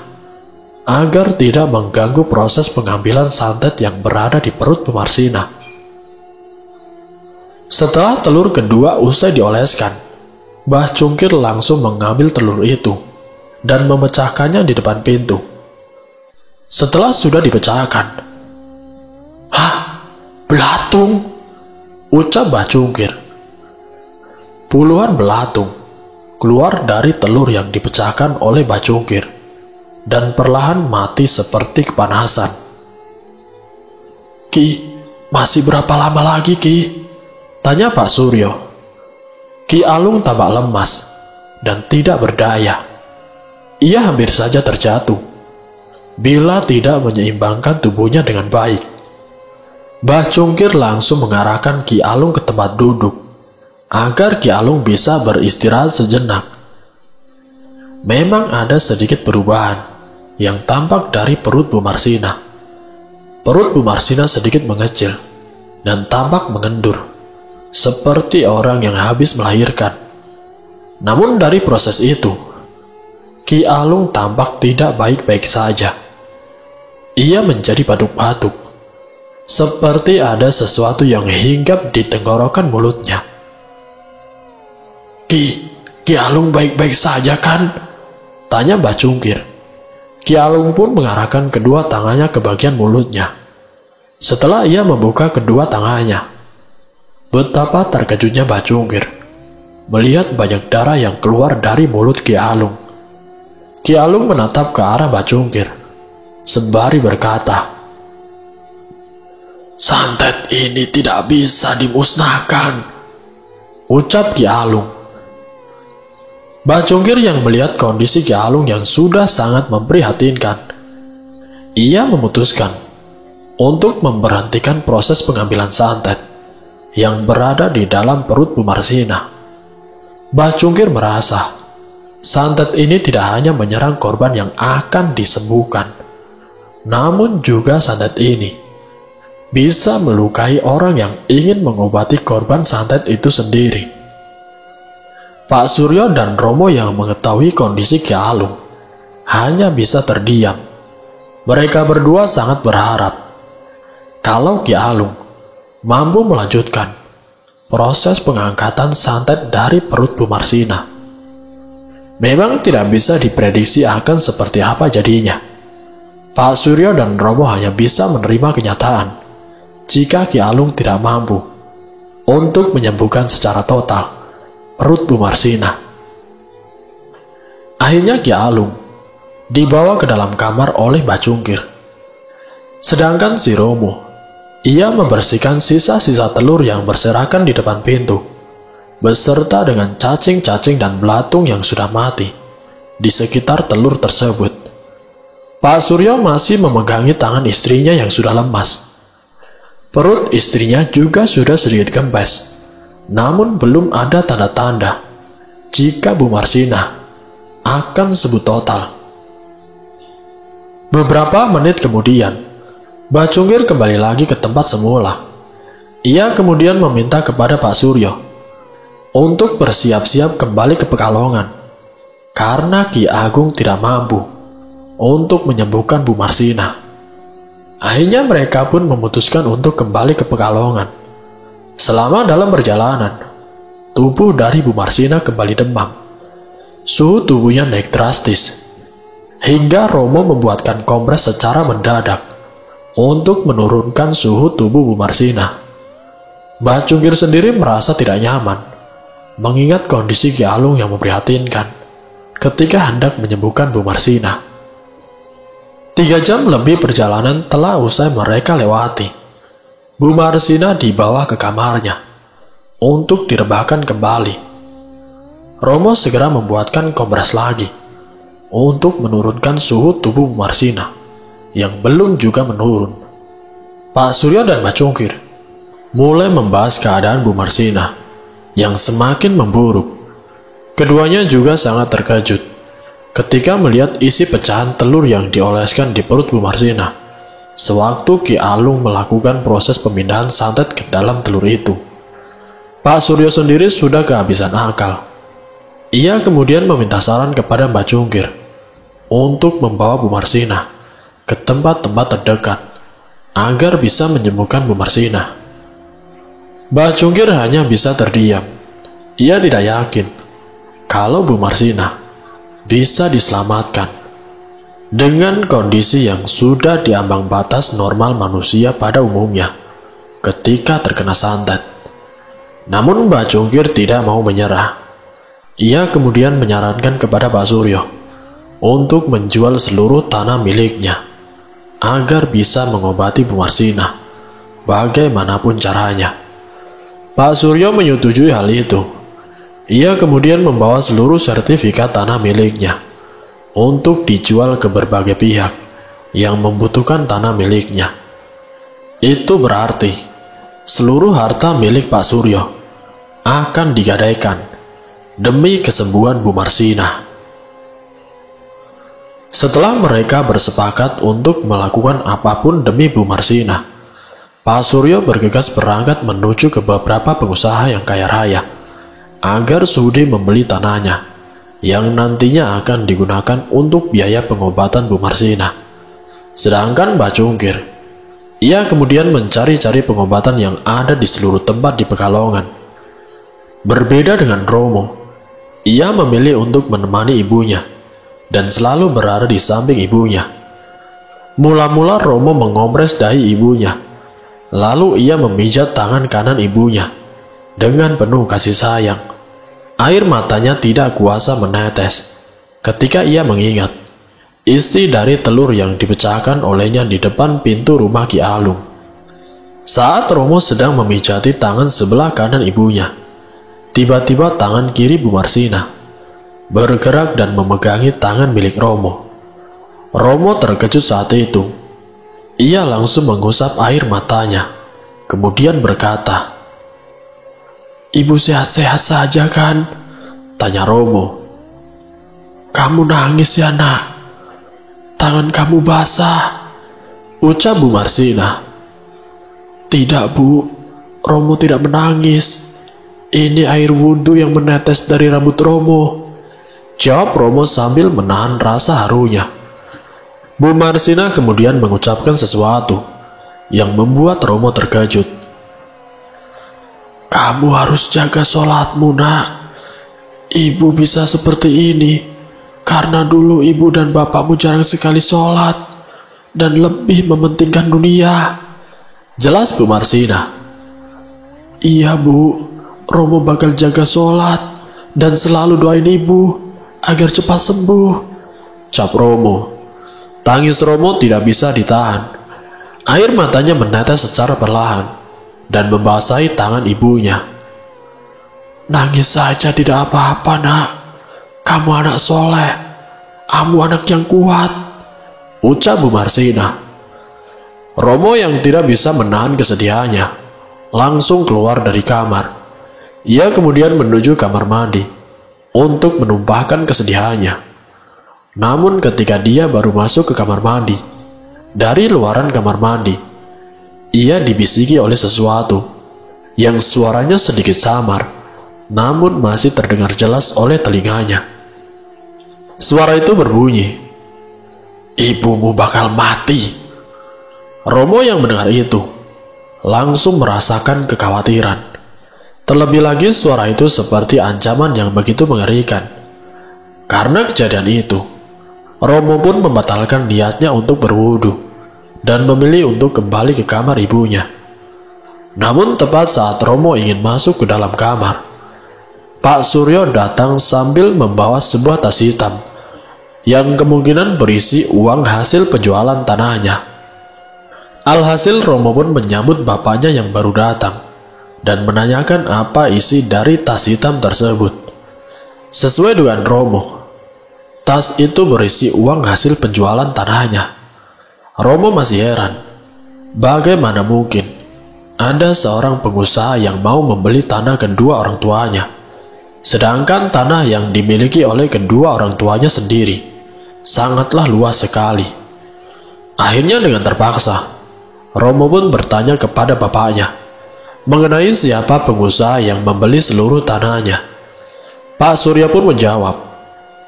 agar tidak mengganggu proses pengambilan santet yang berada di perut Bu Marsina. Setelah telur kedua usai dioleskan, Mbah Cungkir langsung mengambil telur itu dan memecahkannya di depan pintu. Setelah sudah dipecahkan, "Hah, belatung," ucap Mbah Cungkir. Puluhan belatung keluar dari telur yang dipecahkan oleh Mbah Cungkir dan perlahan mati seperti kepanasan. "Ki, masih berapa lama lagi, Ki?" tanya Pak Suryo. Ki Alung tampak lemas dan tidak berdaya. Ia hampir saja terjatuh bila tidak menyeimbangkan tubuhnya dengan baik. Mbah Cungkir langsung mengarahkan Ki Alung ke tempat duduk agar Ki Alung bisa beristirahat sejenak. Memang ada sedikit perubahan yang tampak dari perut Bu Marsina. Perut Bu Marsina sedikit mengecil dan tampak mengendur, seperti orang yang habis melahirkan. Namun dari proses itu, Ki Alung tampak tidak baik-baik saja. Ia menjadi batuk-batuk, seperti ada sesuatu yang hinggap di tenggorokan mulutnya. Ki Alung baik-baik saja kan? Tanya Mbah Cungkir. Ki Alung pun mengarahkan kedua tangannya ke bagian mulutnya. Setelah ia membuka kedua tangannya, betapa terkejutnya Mbah Cungkir melihat banyak darah yang keluar dari mulut Ki Alung. Ki Alung menatap ke arah Mbah Cungkir sembari berkata, "Santet ini tidak bisa dimusnahkan," ucap Ki Alung. Mbah Cungkir yang melihat kondisi Ki Alung yang sudah sangat memprihatinkan, ia memutuskan untuk memberhentikan proses pengambilan santet yang berada di dalam perut Bu Marsina. Mbah Cungkir merasa santet ini tidak hanya menyerang korban yang akan disembuhkan, namun juga santet ini bisa melukai orang yang ingin mengobati korban santet itu sendiri. Pak Suryo dan Romo yang mengetahui kondisi Ki Alung hanya bisa terdiam. Mereka berdua sangat berharap kalau Ki Alung mampu melanjutkan proses pengangkatan santet dari perut Bu Marsina. Memang tidak bisa diprediksi akan seperti apa jadinya. Pak Suryo dan Romo hanya bisa menerima kenyataan jika Ki Alung tidak mampu untuk menyembuhkan secara total perut Bu Marsina. Akhirnya Ki Alung dibawa ke dalam kamar oleh Mbah Cungkir. Sedangkan si Romo, ia membersihkan sisa-sisa telur yang berserakan di depan pintu, beserta dengan cacing-cacing dan belatung yang sudah mati di sekitar telur tersebut. Pak Suryo masih memegangi tangan istrinya yang sudah lemas. Perut istrinya juga sudah sedikit kempes, namun belum ada tanda-tanda jika Bu Marsina akan sembuh total. Beberapa menit kemudian, Mbah Cungkir kembali lagi ke tempat semula. Ia kemudian meminta kepada Pak Suryo untuk bersiap-siap kembali ke Pekalongan, karena Ki Agung tidak mampu untuk menyembuhkan Bu Marsina. Akhirnya mereka pun memutuskan untuk kembali ke Pekalongan. Selama dalam perjalanan, tubuh dari Bu Marsina kembali demam. Suhu tubuhnya naik drastis, hingga Romo membuatkan kompres secara mendadak untuk menurunkan suhu tubuh Bu Marsina. Mbah Cungkir sendiri merasa tidak nyaman, mengingat kondisi Ki Alung yang memprihatinkan ketika hendak menyembuhkan Bu Marsina. 3 jam lebih perjalanan telah usai mereka lewati. Bu Marsina dibawa ke kamarnya untuk direbahkan kembali. Romo segera membuatkan kompres lagi untuk menurunkan suhu tubuh Bu Marsina yang belum juga menurun. Pak Suryo dan Mbah Cungkir mulai membahas keadaan Bu Marsina yang semakin memburuk. Keduanya juga sangat terkejut ketika melihat isi pecahan telur yang dioleskan di perut Bu Marsina sewaktu Ki Alung melakukan proses pemindahan santet ke dalam telur itu. Pak Suryo sendiri sudah kehabisan akal. Ia kemudian meminta saran kepada Mbah Cungkir untuk membawa Bu Marsina ke tempat-tempat terdekat agar bisa menyembuhkan Bu Marsina. Mbah Cungkir hanya bisa terdiam. Ia tidak yakin kalau Bu Marsina bisa diselamatkan dengan kondisi yang sudah di ambang batas normal manusia pada umumnya ketika terkena santet. Namun Mbah Cungkir tidak mau menyerah. Ia kemudian menyarankan kepada Pak Suryo untuk menjual seluruh tanah miliknya agar bisa mengobati Bu Marsina bagaimanapun caranya. Pak Suryo menyetujui hal itu Ia kemudian membawa seluruh sertifikat tanah miliknya untuk dijual ke berbagai pihak yang membutuhkan tanah miliknya. Itu berarti seluruh harta milik Pak Suryo akan digadaikan demi kesembuhan Bu Marsinah. Setelah mereka bersepakat untuk melakukan apapun demi Bu Marsinah, Pak Suryo bergegas berangkat menuju ke beberapa pengusaha yang kaya raya agar sudi membeli tanahnya yang nantinya akan digunakan untuk biaya pengobatan Bu Marsinah. Sedangkan Mbak Cungkir, ia kemudian mencari-cari pengobatan yang ada di seluruh tempat di Pekalongan. Berbeda dengan Romo, ia memilih untuk menemani ibunya dan selalu berada di samping ibunya. Mula-mula Romo mengompres dahi ibunya, lalu ia memijat tangan kanan ibunya dengan penuh kasih sayang. Air matanya tidak kuasa menetes ketika ia mengingat isi dari telur yang dipecahkan olehnya di depan pintu rumah Ki Alung. Saat Romo sedang memijati tangan sebelah kanan ibunya, tiba-tiba tangan kiri Bu Marsinah bergerak dan memegangi tangan milik Romo. Romo terkejut saat itu. Ia langsung mengusap air matanya, kemudian berkata, "Ibu sehat-sehat saja kan?" tanya Romo. "Kamu nangis ya nak? Tangan kamu basah," ucap Bu Marsinah. "Tidak Bu, Romo tidak menangis. Ini air wudhu yang menetes dari rambut Romo," jawab Romo sambil menahan rasa harunya. Bu Marsinah kemudian mengucapkan sesuatu yang membuat Romo terkejut. "Kamu harus jaga sholatmu nak. Ibu bisa seperti ini karena dulu ibu dan bapakmu jarang sekali sholat dan lebih mementingkan dunia," jelas Bu Marsinah. "Iya Bu, Romo bakal jaga sholat dan selalu doain ibu agar cepat sembuh," ucap Romo. Tangis Romo tidak bisa ditahan. Air matanya menetes secara perlahan dan membasahi tangan ibunya. "Nangis saja tidak apa-apa nak. Kamu anak soleh. Kamu anak yang kuat," ucap Bu Marsinah. Romo yang tidak bisa menahan kesedihannya langsung keluar dari kamar. Ia kemudian menuju kamar mandi untuk menumpahkan kesedihannya. Namun ketika dia baru masuk ke kamar mandi, dari luaran kamar mandi, ia dibisiki oleh sesuatu yang suaranya sedikit samar, namun masih terdengar jelas oleh telinganya. Suara itu berbunyi, "Ibumu bakal mati." Romo yang mendengar itu langsung merasakan kekhawatiran. Terlebih lagi suara itu seperti ancaman yang begitu mengerikan. Karena kejadian itu, Romo pun membatalkan niatnya untuk berwudu dan memilih untuk kembali ke kamar ibunya. Namun tepat saat Romo ingin masuk ke dalam kamar, Pak Suryo datang sambil membawa sebuah tas hitam yang kemungkinan berisi uang hasil penjualan tanahnya. Alhasil Romo pun menyambut bapaknya yang baru datang dan menanyakan apa isi dari tas hitam tersebut. Sesuai dengan Romo, tas itu berisi uang hasil penjualan tanahnya. Romo masih heran, bagaimana mungkin ada seorang pengusaha yang mau membeli tanah kedua orang tuanya, sedangkan tanah yang dimiliki oleh kedua orang tuanya sendiri sangatlah luas sekali. Akhirnya dengan terpaksa, Romo pun bertanya kepada bapaknya mengenai siapa pengusaha yang membeli seluruh tanahnya. Pak Surya pun menjawab,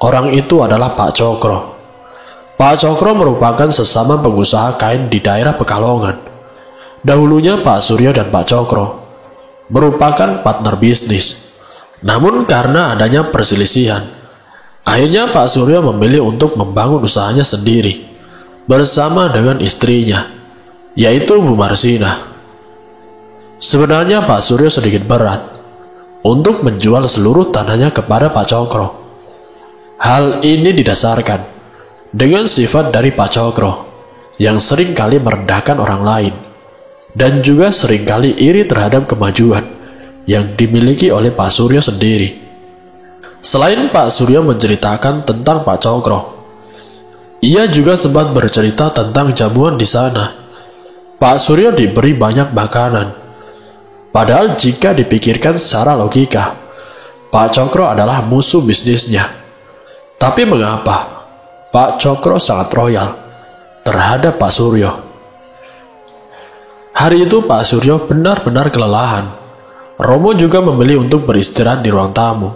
orang itu adalah Pak Cokro. Pak Cokro merupakan sesama pengusaha kain di daerah Pekalongan. Dahulunya Pak Surya dan Pak Cokro merupakan partner bisnis. Namun karena adanya perselisihan, akhirnya Pak Surya memilih untuk membangun usahanya sendiri bersama dengan istrinya, yaitu Bu Marsinah. Sebenarnya Pak Suryo sedikit berat untuk menjual seluruh tanahnya kepada Pak Cokro. Hal ini didasarkan dengan sifat dari Pak Cokro yang seringkali merendahkan orang lain dan juga seringkali iri terhadap kemajuan yang dimiliki oleh Pak Suryo sendiri. Selain Pak Suryo menceritakan tentang Pak Cokro, ia juga sempat bercerita tentang jamuan di sana. Pak Suryo diberi banyak makanan. Padahal jika dipikirkan secara logika, Pak Cokro adalah musuh bisnisnya. Tapi mengapa Pak Cokro sangat royal terhadap Pak Suryo? Hari itu Pak Suryo benar-benar kelelahan. Romo juga memilih untuk beristirahat di ruang tamu,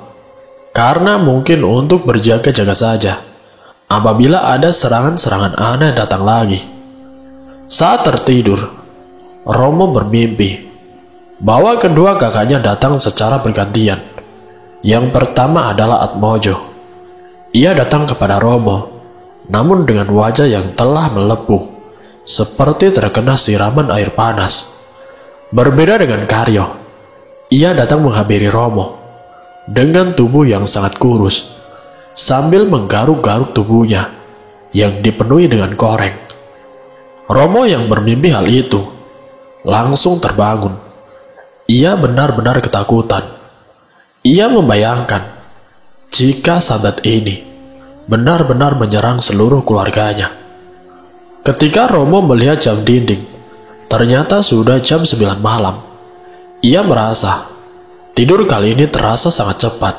karena mungkin untuk berjaga-jaga saja apabila ada serangan-serangan aneh datang lagi. Saat tertidur, Romo bermimpi bahwa kedua kakaknya datang secara bergantian. Yang pertama adalah Atmojo. Ia datang kepada Romo, namun dengan wajah yang telah melepuh, seperti terkena siraman air panas. Berbeda dengan Karyo, ia datang menghampiri Romo dengan tubuh yang sangat kurus, sambil menggaruk-garuk tubuhnya yang dipenuhi dengan koreng. Romo yang bermimpi hal itu langsung terbangun. Ia benar-benar ketakutan. Ia membayangkan jika santet ini benar-benar menyerang seluruh keluarganya. Ketika Romo melihat jam dinding, ternyata sudah jam 9 malam. Ia merasa tidur kali ini terasa sangat cepat,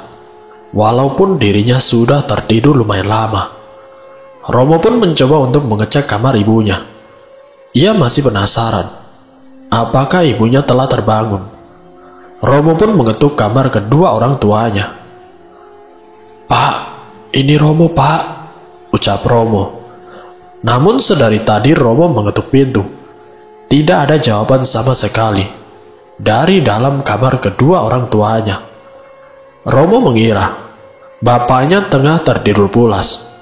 walaupun dirinya sudah tertidur lumayan lama. Romo pun mencoba untuk mengecek kamar ibunya. Ia masih penasaran apakah ibunya telah terbangun. Romo pun mengetuk kamar kedua orang tuanya. "Pak, ini Romo, Pak," ucap Romo. Namun sedari tadi Romo mengetuk pintu, tidak ada jawaban sama sekali dari dalam kamar kedua orang tuanya. Romo mengira bapaknya tengah tertidur pulas.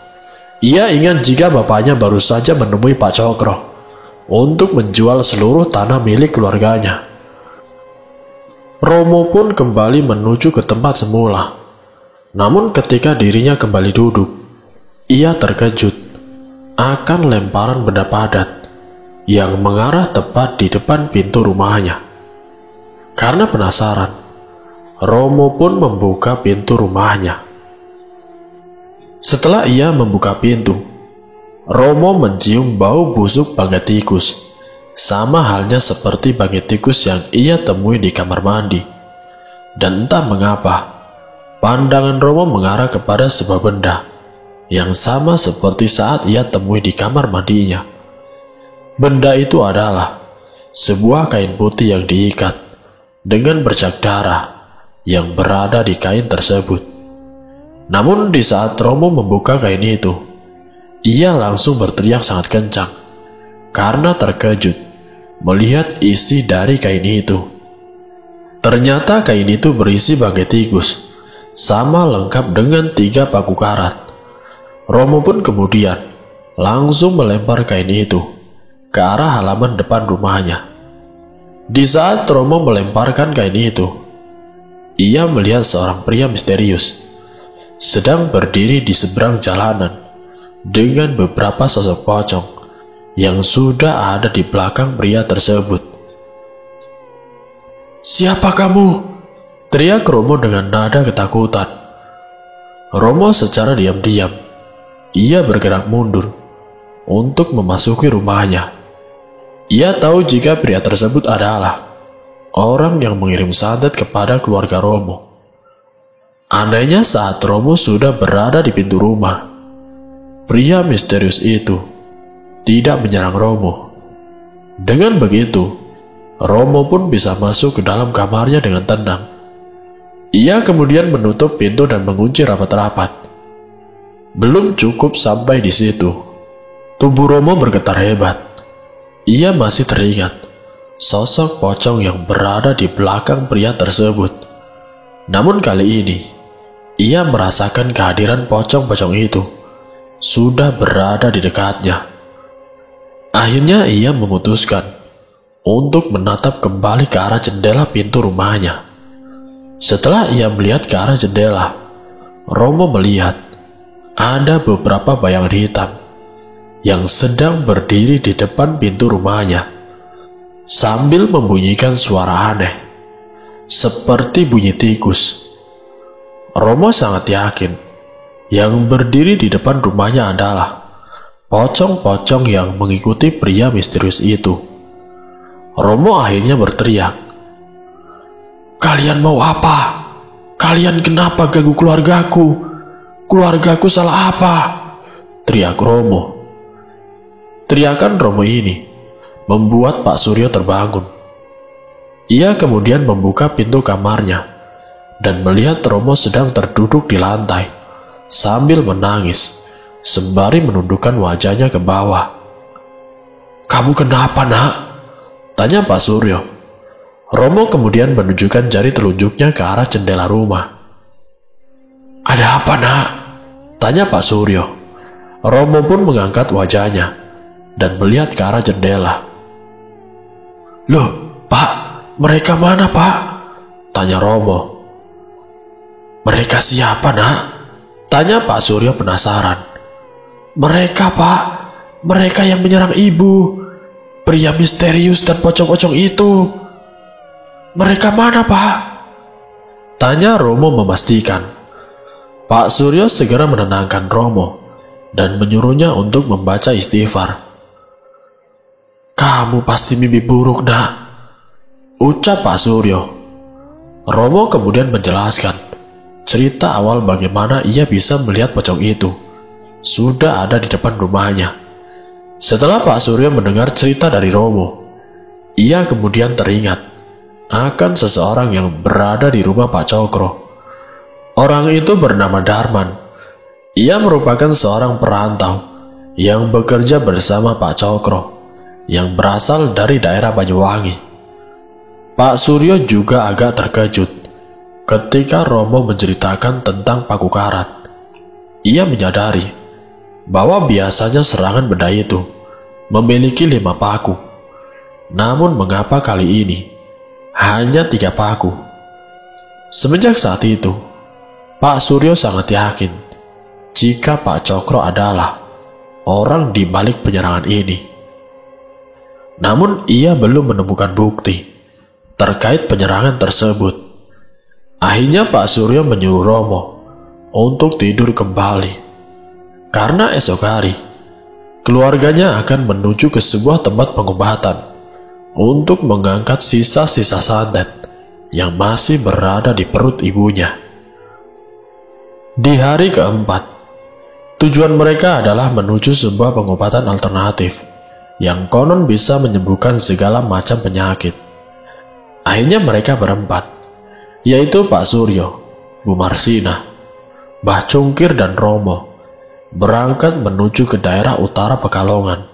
Ia ingat jika bapaknya baru saja menemui Pak Cokro untuk menjual seluruh tanah milik keluarganya. Romo pun kembali menuju ke tempat semula. Namun ketika dirinya kembali duduk, ia terkejut akan lemparan benda padat yang mengarah tepat di depan pintu rumahnya. Karena penasaran, Romo pun membuka pintu rumahnya. Setelah ia membuka pintu, Romo mencium bau busuk bangkai tikus, sama halnya seperti bangkai tikus yang ia temui di kamar mandi. Dan entah mengapa, pandangan Romo mengarah kepada sebuah benda yang sama seperti saat ia temui di kamar mandinya. Benda itu adalah sebuah kain putih yang diikat dengan bercak darah yang berada di kain tersebut. Namun di saat Romo membuka kain itu, ia langsung berteriak sangat kencang karena terkejut melihat isi dari kain itu. Ternyata kain itu berisi bangkai tikus, sama lengkap dengan 3 paku karat. Romo pun kemudian langsung melempar kain itu ke arah halaman depan rumahnya. Di saat Romo melemparkan kain itu, ia melihat seorang pria misterius sedang berdiri di seberang jalanan dengan beberapa sosok pocong yang sudah ada di belakang pria tersebut. "Siapa kamu?" teriak Romo dengan nada ketakutan. Romo secara diam-diam ia bergerak mundur untuk memasuki rumahnya. Ia tahu jika pria tersebut adalah orang yang mengirim santet kepada keluarga Romo. Anehnya saat Romo sudah berada di pintu rumah, pria misterius itu tidak menyerang Romo. Dengan begitu, Romo pun bisa masuk ke dalam kamarnya dengan tenang. Ia kemudian menutup pintu dan mengunci rapat-rapat. Belum cukup sampai di situ, tubuh Romo bergetar hebat. Ia masih teringat sosok pocong yang berada di belakang pria tersebut. Namun kali ini, ia merasakan kehadiran pocong-pocong itu sudah berada di dekatnya. Akhirnya ia memutuskan untuk menatap kembali ke arah jendela pintu rumahnya. Setelah ia melihat ke arah jendela, Romo melihat ada beberapa bayangan hitam yang sedang berdiri di depan pintu rumahnya sambil membunyikan suara aneh seperti bunyi tikus. Romo sangat yakin yang berdiri di depan rumahnya adalah pocong-pocong yang mengikuti pria misterius itu. Romo akhirnya berteriak, "Kalian mau apa? Kalian kenapa ganggu keluargaku? Keluargaku salah apa?" teriak Romo. Teriakan Romo ini membuat Pak Suryo terbangun. Ia kemudian membuka pintu kamarnya dan melihat Romo sedang terduduk di lantai sambil menangis sembari menundukkan wajahnya ke bawah. "Kamu kenapa, Nak?" tanya Pak Suryo. Romo kemudian menunjukkan jari telunjuknya ke arah jendela rumah. "Ada apa, Nak?" tanya Pak Suryo. Romo pun mengangkat wajahnya dan melihat ke arah jendela. "Loh, Pak, mereka mana, Pak?" tanya Romo. "Mereka siapa, Nak?" tanya Pak Suryo penasaran. "Mereka, Pak, mereka yang menyerang ibu, pria misterius dan pocong-pocong itu." "Mereka mana, Pak?" tanya Romo memastikan. Pak Suryo segera menenangkan Romo dan menyuruhnya untuk membaca istighfar. "Kamu pasti mimpi buruk, Nak," ucap Pak Suryo. Romo kemudian menjelaskan cerita awal bagaimana ia bisa melihat pocong itu sudah ada di depan rumahnya. Setelah Pak Suryo mendengar cerita dari Romo, ia kemudian teringat akan seseorang yang berada di rumah Pak Cokro. Orang itu bernama Darman. Ia merupakan seorang perantau yang bekerja bersama Pak Cokro yang berasal dari daerah Banyuwangi. Pak Suryo juga agak terkejut ketika Romo menceritakan tentang paku karat. Ia menyadari bahwa biasanya serangan benda itu memiliki 5 paku. Namun mengapa kali ini hanya 3 paku? Semenjak saat itu, Pak Suryo sangat yakin jika Pak Cokro adalah orang di balik penyerangan ini. Namun ia belum menemukan bukti terkait penyerangan tersebut. Akhirnya Pak Suryo menyuruh Romo untuk tidur kembali, karena esok hari keluarganya akan menuju ke sebuah tempat pengobatan untuk mengangkat sisa-sisa santet yang masih berada di perut ibunya. Di hari keempat, tujuan mereka adalah menuju sebuah pengobatan alternatif yang konon bisa menyembuhkan segala macam penyakit. Akhirnya mereka berempat, yaitu Pak Suryo, Bu Marsina, Mbah Cungkir dan Romo, berangkat menuju ke daerah utara Pekalongan.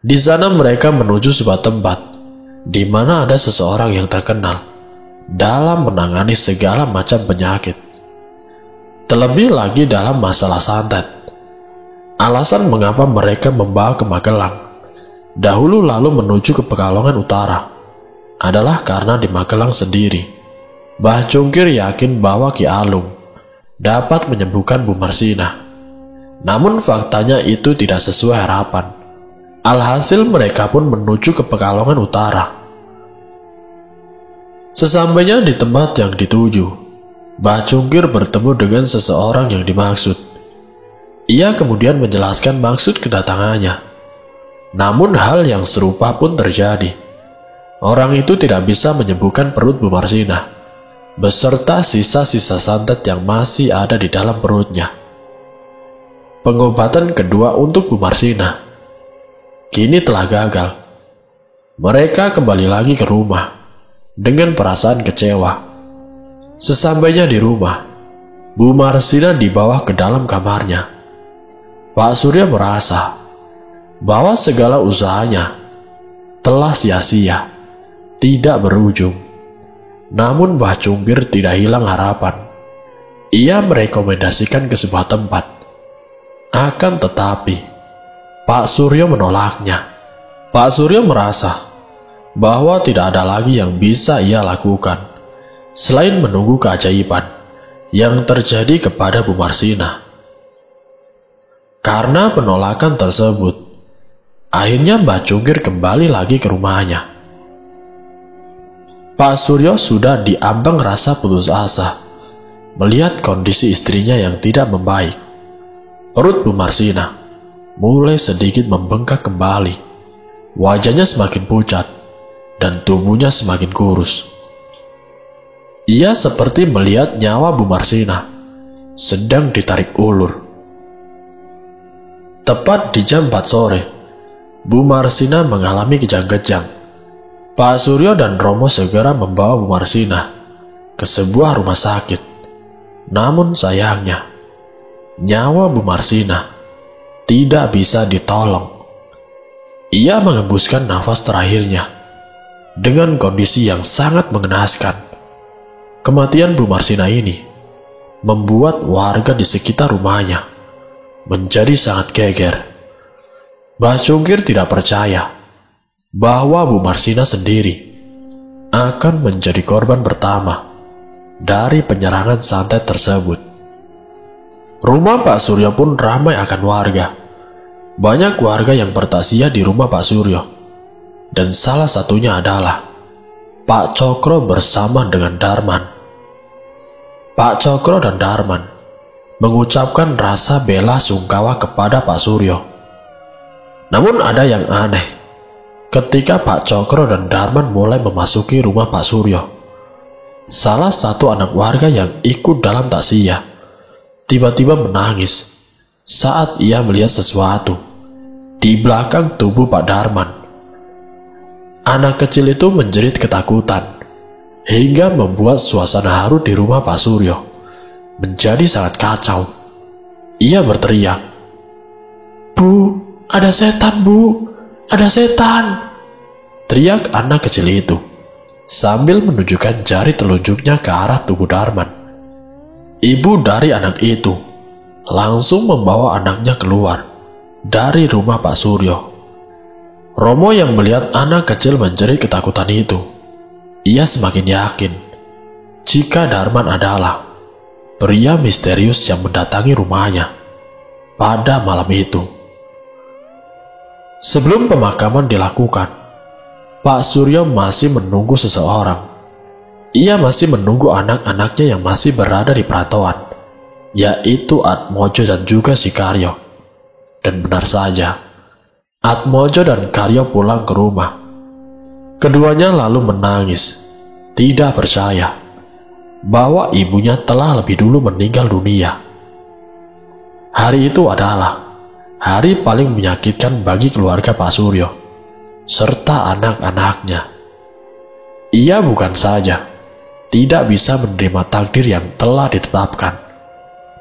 Di sana mereka menuju sebuah tempat di mana ada seseorang yang terkenal dalam menangani segala macam penyakit. Terlebih lagi dalam masalah santet. Alasan mengapa mereka membawa ke Magelang dahulu lalu menuju ke Pekalongan Utara adalah karena di Magelang sendiri Mbah Cungkir yakin bahwa Ki Alung dapat menyembuhkan Bu Marsina. Namun faktanya itu tidak sesuai harapan. Alhasil mereka pun menuju ke Pekalongan Utara. Sesampainya di tempat yang dituju, Mbah Cungkir bertemu dengan seseorang yang dimaksud. Ia kemudian menjelaskan maksud kedatangannya. Namun hal yang serupa pun terjadi. Orang itu tidak bisa menyembuhkan perut Bu Marsina, beserta sisa-sisa santet yang masih ada di dalam perutnya. Pengobatan kedua untuk Bu Marsina kini telah gagal. Mereka kembali lagi ke rumah dengan perasaan kecewa. Sesampainya di rumah, Bu Marsina dibawa ke dalam kamarnya. Pak Suryo merasa bahwa segala usahanya telah sia-sia, tidak berujung. Namun Mbah Cungkir tidak hilang harapan. Ia merekomendasikan ke sebuah tempat. Akan tetapi, Pak Suryo menolaknya. Pak Suryo merasa bahwa tidak ada lagi yang bisa ia lakukan selain menunggu keajaiban yang terjadi kepada Bu Marsina. Karena penolakan tersebut, akhirnya Mbah Cungkir kembali lagi ke rumahnya. Pak Suryo sudah diambang rasa putus asa. melihat kondisi istrinya yang tidak membaik. Perut Bu Marsina mulai sedikit membengkak kembali. Wajahnya semakin pucat dan tubuhnya semakin kurus. Ia seperti melihat nyawa Bu Marsina sedang ditarik ulur. Tepat di jam 4 sore, Bu Marsina mengalami kejang-kejang. Pak Suryo dan Romo segera membawa Bu Marsina ke sebuah rumah sakit. Namun sayangnya, nyawa Bu Marsina tidak bisa ditolong. Ia mengembuskan nafas terakhirnya dengan kondisi yang sangat mengenaskan. Kematian Bu Marsina ini membuat warga di sekitar rumahnya menjadi sangat geger. Mbah Cungkir tidak percaya bahwa Bu Marsina sendiri akan menjadi korban pertama dari penyerangan santet tersebut. Rumah Pak Suryo pun ramai akan warga. Banyak warga yang bertakziah di rumah Pak Suryo, dan salah satunya adalah Pak Cokro bersama dengan Darman. Pak Cokro dan Darman mengucapkan rasa bela sungkawa kepada Pak Suryo. Namun ada yang aneh. Ketika Pak Cokro dan Darman mulai memasuki rumah Pak Suryo, salah satu anak warga yang ikut dalam takziah tiba-tiba menangis saat ia melihat sesuatu di belakang tubuh Pak Darman. Anak kecil itu menjerit ketakutan hingga membuat suasana haru di rumah Pak Suryo menjadi sangat kacau. Ia berteriak, "Bu, ada setan, Bu! Ada setan!" teriak anak kecil itu sambil menunjukkan jari telunjuknya ke arah tubuh Darman. Ibu dari anak itu langsung membawa anaknya keluar dari rumah Pak Suryo. Romo yang melihat anak kecil menjerit ketakutan itu, ia semakin yakin jika Darman adalah pria misterius yang mendatangi rumahnya pada malam itu. Sebelum pemakaman dilakukan, Pak Suryo masih menunggu seseorang. Ia masih menunggu anak-anaknya yang masih berada di perantauan, yaitu Atmojo dan juga si Karyo. Dan benar saja, Atmojo dan Karyo pulang ke rumah. Keduanya lalu menangis, tidak percaya bahwa ibunya telah lebih dulu meninggal dunia. Hari itu adalah hari paling menyakitkan bagi keluarga Pak Suryo serta anak-anaknya. Ia bukan saja tidak bisa menerima takdir yang telah ditetapkan,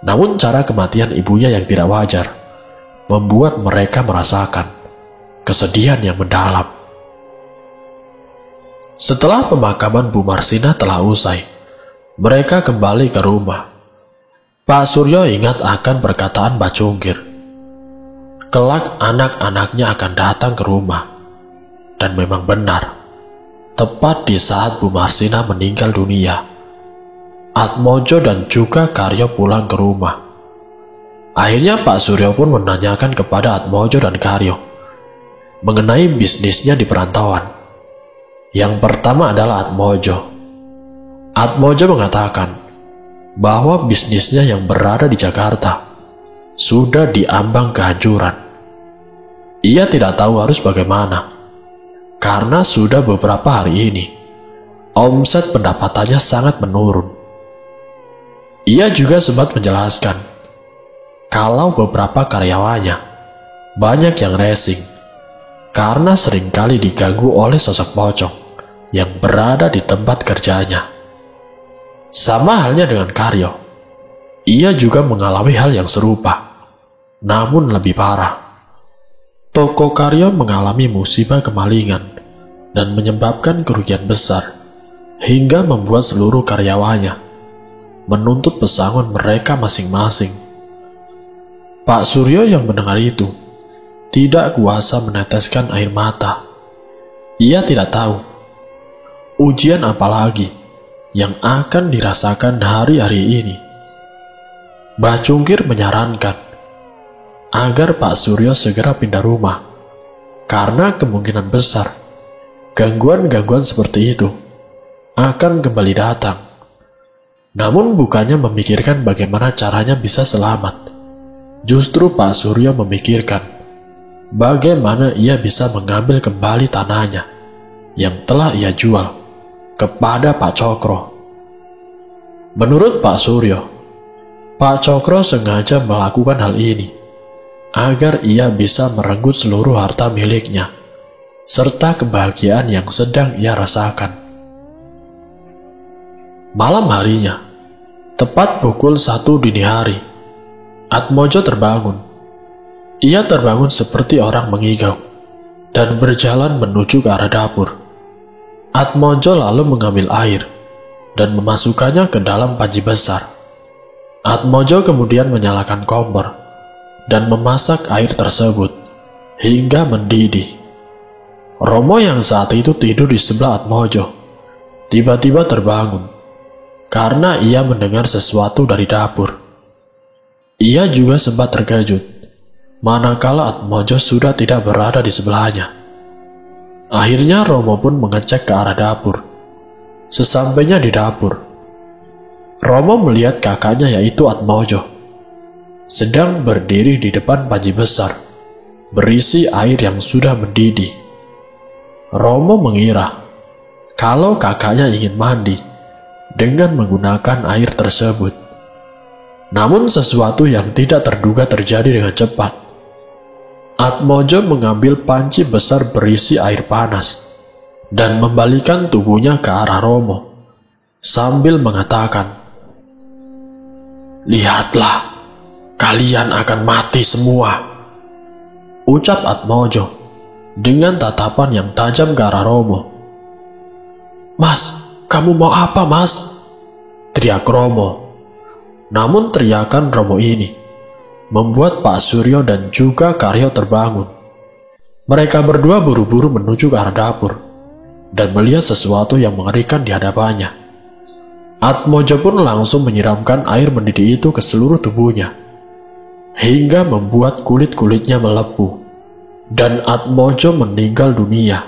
namun cara kematian ibunya yang tidak wajar membuat mereka merasakan kesedihan yang mendalam. Setelah pemakaman Bu Marsina telah usai, mereka kembali ke rumah. Pak Suryo ingat akan perkataan Mbah Cungkir. Kelak anak-anaknya akan datang ke rumah. Dan memang benar, tepat di saat Bu Marsina meninggal dunia, Atmojo dan juga Karyo pulang ke rumah. Akhirnya Pak Suryo pun menanyakan kepada Atmojo dan Karyo mengenai bisnisnya di perantauan. Yang pertama adalah Atmojo. Atmojo mengatakan bahwa bisnisnya yang berada di Jakarta sudah diambang kehancuran. Ia tidak tahu harus bagaimana, karena sudah beberapa hari ini omset pendapatannya sangat menurun. Ia juga sempat menjelaskan kalau beberapa karyawannya banyak yang racing karena seringkali diganggu oleh sosok pocong yang berada di tempat kerjanya. Sama halnya dengan Karyo, ia juga mengalami hal yang serupa, namun lebih parah. Toko Karyo mengalami musibah kemalingan dan menyebabkan kerugian besar, hingga membuat seluruh karyawannya menuntut pesangon mereka masing-masing. Pak Suryo yang mendengar itu tidak kuasa meneteskan air mata. Ia tidak tahu ujian apa lagi yang akan dirasakan hari-hari ini. Mbah Cungkir menyarankan agar Pak Suryo segera pindah rumah, karena kemungkinan besar gangguan-gangguan seperti itu akan kembali datang. Namun bukannya memikirkan bagaimana caranya bisa selamat. Justru Pak Suryo memikirkan bagaimana ia bisa mengambil kembali tanahnya yang telah ia jual kepada Pak Cokro. Menurut Pak Suryo, Pak Cokro sengaja melakukan hal ini agar ia bisa merenggut seluruh harta miliknya serta kebahagiaan yang sedang ia rasakan. Malam harinya, tepat pukul 1 dini hari, Atmojo terbangun. Ia terbangun seperti orang mengigau dan berjalan menuju ke arah dapur. Atmojo lalu mengambil air dan memasukkannya ke dalam panci besar. Atmojo kemudian menyalakan kompor dan memasak air tersebut hingga mendidih. Romo yang saat itu tidur di sebelah Atmojo tiba-tiba terbangun karena ia mendengar sesuatu dari dapur. Ia juga sempat terkejut manakala Atmojo sudah tidak berada di sebelahnya. Akhirnya Romo pun mengecek ke arah dapur. Sesampainya di dapur, Romo melihat kakaknya yaitu Atmojo sedang berdiri di depan panci besar berisi air yang sudah mendidih. Romo mengira kalau kakaknya ingin mandi dengan menggunakan air tersebut. Namun sesuatu yang tidak terduga terjadi dengan cepat. Atmojo mengambil panci besar berisi air panas dan membalikan tubuhnya ke arah Romo sambil mengatakan, "Lihatlah, kalian akan mati semua," ucap Atmojo dengan tatapan yang tajam ke arah Romo. "Mas, kamu mau apa, Mas?" teriak Romo. Namun teriakan Romo ini membuat Pak Suryo dan juga Karyo terbangun. Mereka berdua buru-buru menuju ke arah dapur dan melihat sesuatu yang mengerikan di hadapannya. Atmojo pun langsung menyiramkan air mendidih itu ke seluruh tubuhnya hingga membuat kulit-kulitnya melepuh, dan Atmojo meninggal dunia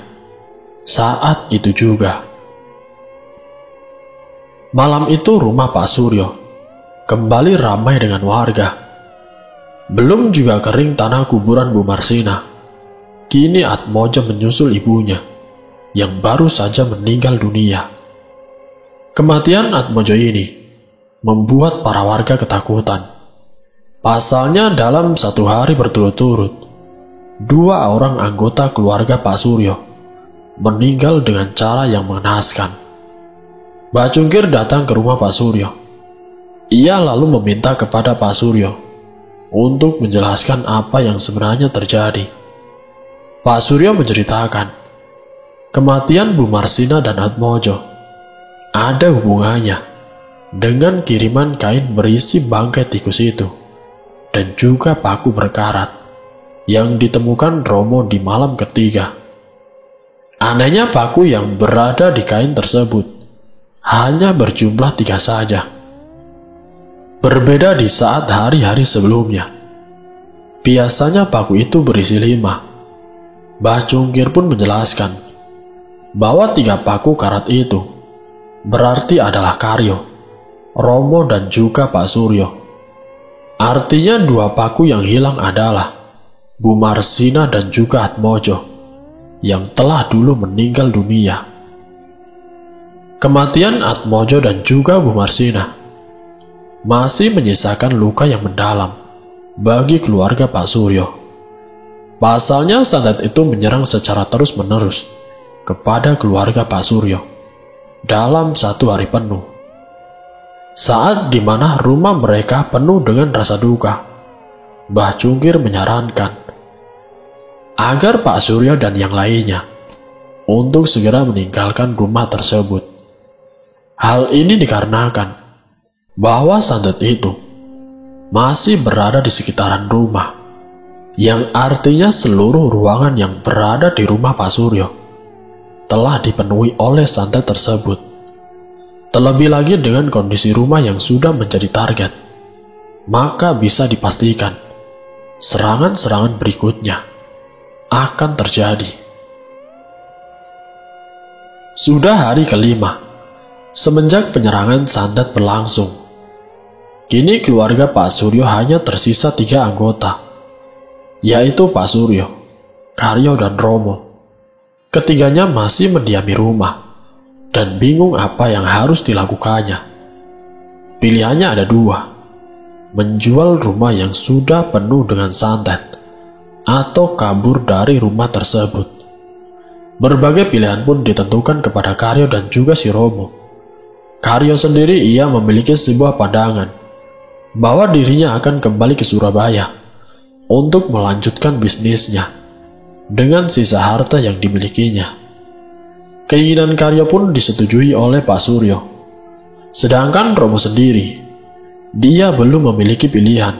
saat itu juga. Malam itu rumah Pak Suryo kembali ramai dengan warga. Belum juga kering tanah kuburan Bu Marsina, kini Atmojo menyusul ibunya yang baru saja meninggal dunia. Kematian Atmojo ini membuat para warga ketakutan. Pasalnya dalam 1 hari berturut-turut, 2 orang anggota keluarga Pak Suryo meninggal dengan cara yang mengenaskan. Mbak Cungkir datang ke rumah Pak Suryo. Ia lalu meminta kepada Pak Suryo untuk menjelaskan apa yang sebenarnya terjadi. Pak Suryo menceritakan kematian Bu Marsina dan Atmojo ada hubungannya dengan kiriman kain berisi bangkai tikus itu dan juga paku berkarat yang ditemukan Romo di malam ketiga. Anehnya paku yang berada di kain tersebut hanya berjumlah 3 saja. Berbeda di saat hari-hari sebelumnya. Biasanya paku itu berisi 5. Mbah Cungkir pun menjelaskan bahwa 3 paku karat itu berarti adalah Karyo, Romo dan juga Pak Suryo. Artinya 2 paku yang hilang adalah Bu Marsina dan juga Atmojo yang telah dulu meninggal dunia. Kematian Atmojo dan juga Bu Marsina masih menyisakan luka yang mendalam bagi keluarga Pak Suryo. Pasalnya santet itu menyerang secara terus-menerus kepada keluarga Pak Suryo dalam 1 hari penuh. Saat dimana rumah mereka penuh dengan rasa duka, Mbah Cungkir menyarankan agar Pak Suryo dan yang lainnya untuk segera meninggalkan rumah tersebut. Hal ini dikarenakan bahwa santet itu masih berada di sekitaran rumah, yang artinya seluruh ruangan yang berada di rumah Pak Suryo telah dipenuhi oleh santet tersebut. Terlebih lagi dengan kondisi rumah yang sudah menjadi target, maka bisa dipastikan serangan-serangan berikutnya akan terjadi. Sudah hari kelima, Semenjak penyerangan santet berlangsung, kini keluarga Pak Suryo hanya tersisa 3 anggota, yaitu Pak Suryo, Karyo, dan Romo. Ketiganya masih mendiami rumah dan bingung apa yang harus dilakukannya. Pilihannya ada 2, menjual rumah yang sudah penuh dengan santet atau kabur dari rumah tersebut. Berbagai pilihan pun ditentukan kepada Karyo dan juga si Romo. Karyo sendiri ia memiliki sebuah pandangan bahwa dirinya akan kembali ke Surabaya untuk melanjutkan bisnisnya dengan sisa harta yang dimilikinya. Keinginan Karyo pun disetujui oleh Pak Suryo. Sedangkan Romo sendiri, dia belum memiliki pilihan.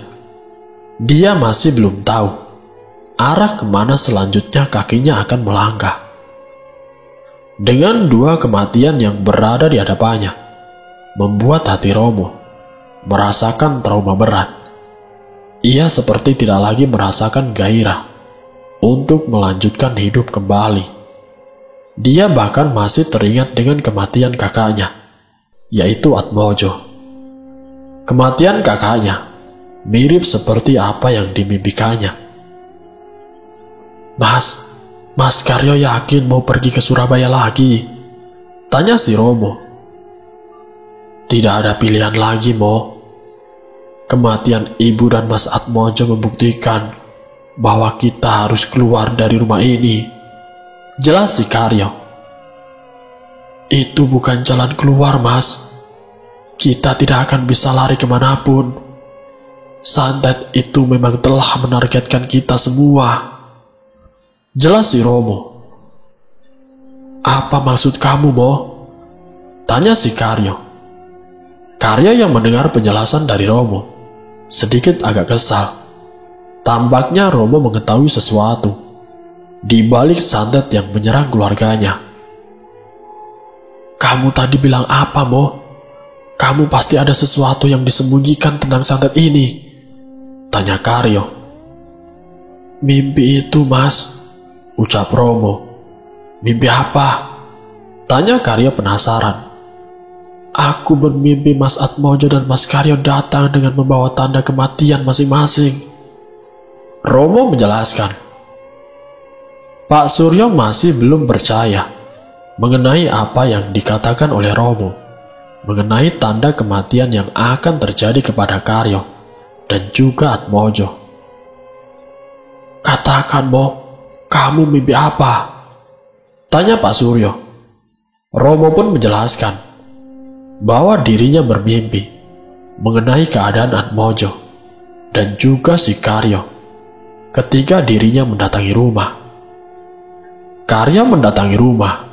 Dia masih belum tahu arah kemana selanjutnya kakinya akan melangkah. Dengan 2 kematian yang berada di hadapannya, membuat hati Romo merasakan trauma berat. Ia seperti tidak lagi merasakan gairah untuk melanjutkan hidup kembali. Dia bahkan masih teringat dengan kematian kakaknya, yaitu Atmojo. Kematian kakaknya mirip seperti apa yang dimimpikannya. Mas Karyo yakin mau pergi ke Surabaya lagi? Tanya si Romo. Tidak ada pilihan lagi, Mo. Kematian ibu dan Mas Atmojo membuktikan bahwa kita harus keluar dari rumah ini, jelas si Karyo. Itu bukan jalan keluar, Mas. Kita tidak akan bisa lari kemanapun. Santet itu memang telah menargetkan kita semua, jelas si Romo. Apa maksud kamu, Mo? Tanya si Karyo. Karyo yang mendengar penjelasan dari Romo sedikit agak kesal. Tampaknya Romo mengetahui sesuatu di balik santet yang menyerang keluarganya. Kamu tadi bilang apa, Mo? Kamu pasti ada sesuatu yang disembunyikan tentang santet ini, tanya Karyo. Mimpi itu, Mas, ucap Romo. Mimpi apa? Tanya Karyo penasaran. Aku bermimpi Mas Atmojo dan Mas Karyo datang dengan membawa tanda kematian masing-masing, Romo menjelaskan. Pak Suryo masih belum percaya mengenai apa yang dikatakan oleh Romo, mengenai tanda kematian yang akan terjadi kepada Karyo dan juga Atmojo. Katakan, Mo, kamu mimpi apa? Tanya Pak Suryo. Romo pun menjelaskan bahwa dirinya bermimpi mengenai keadaan Atmojo dan juga si Karyo ketika dirinya mendatangi rumah. Karyo mendatangi rumah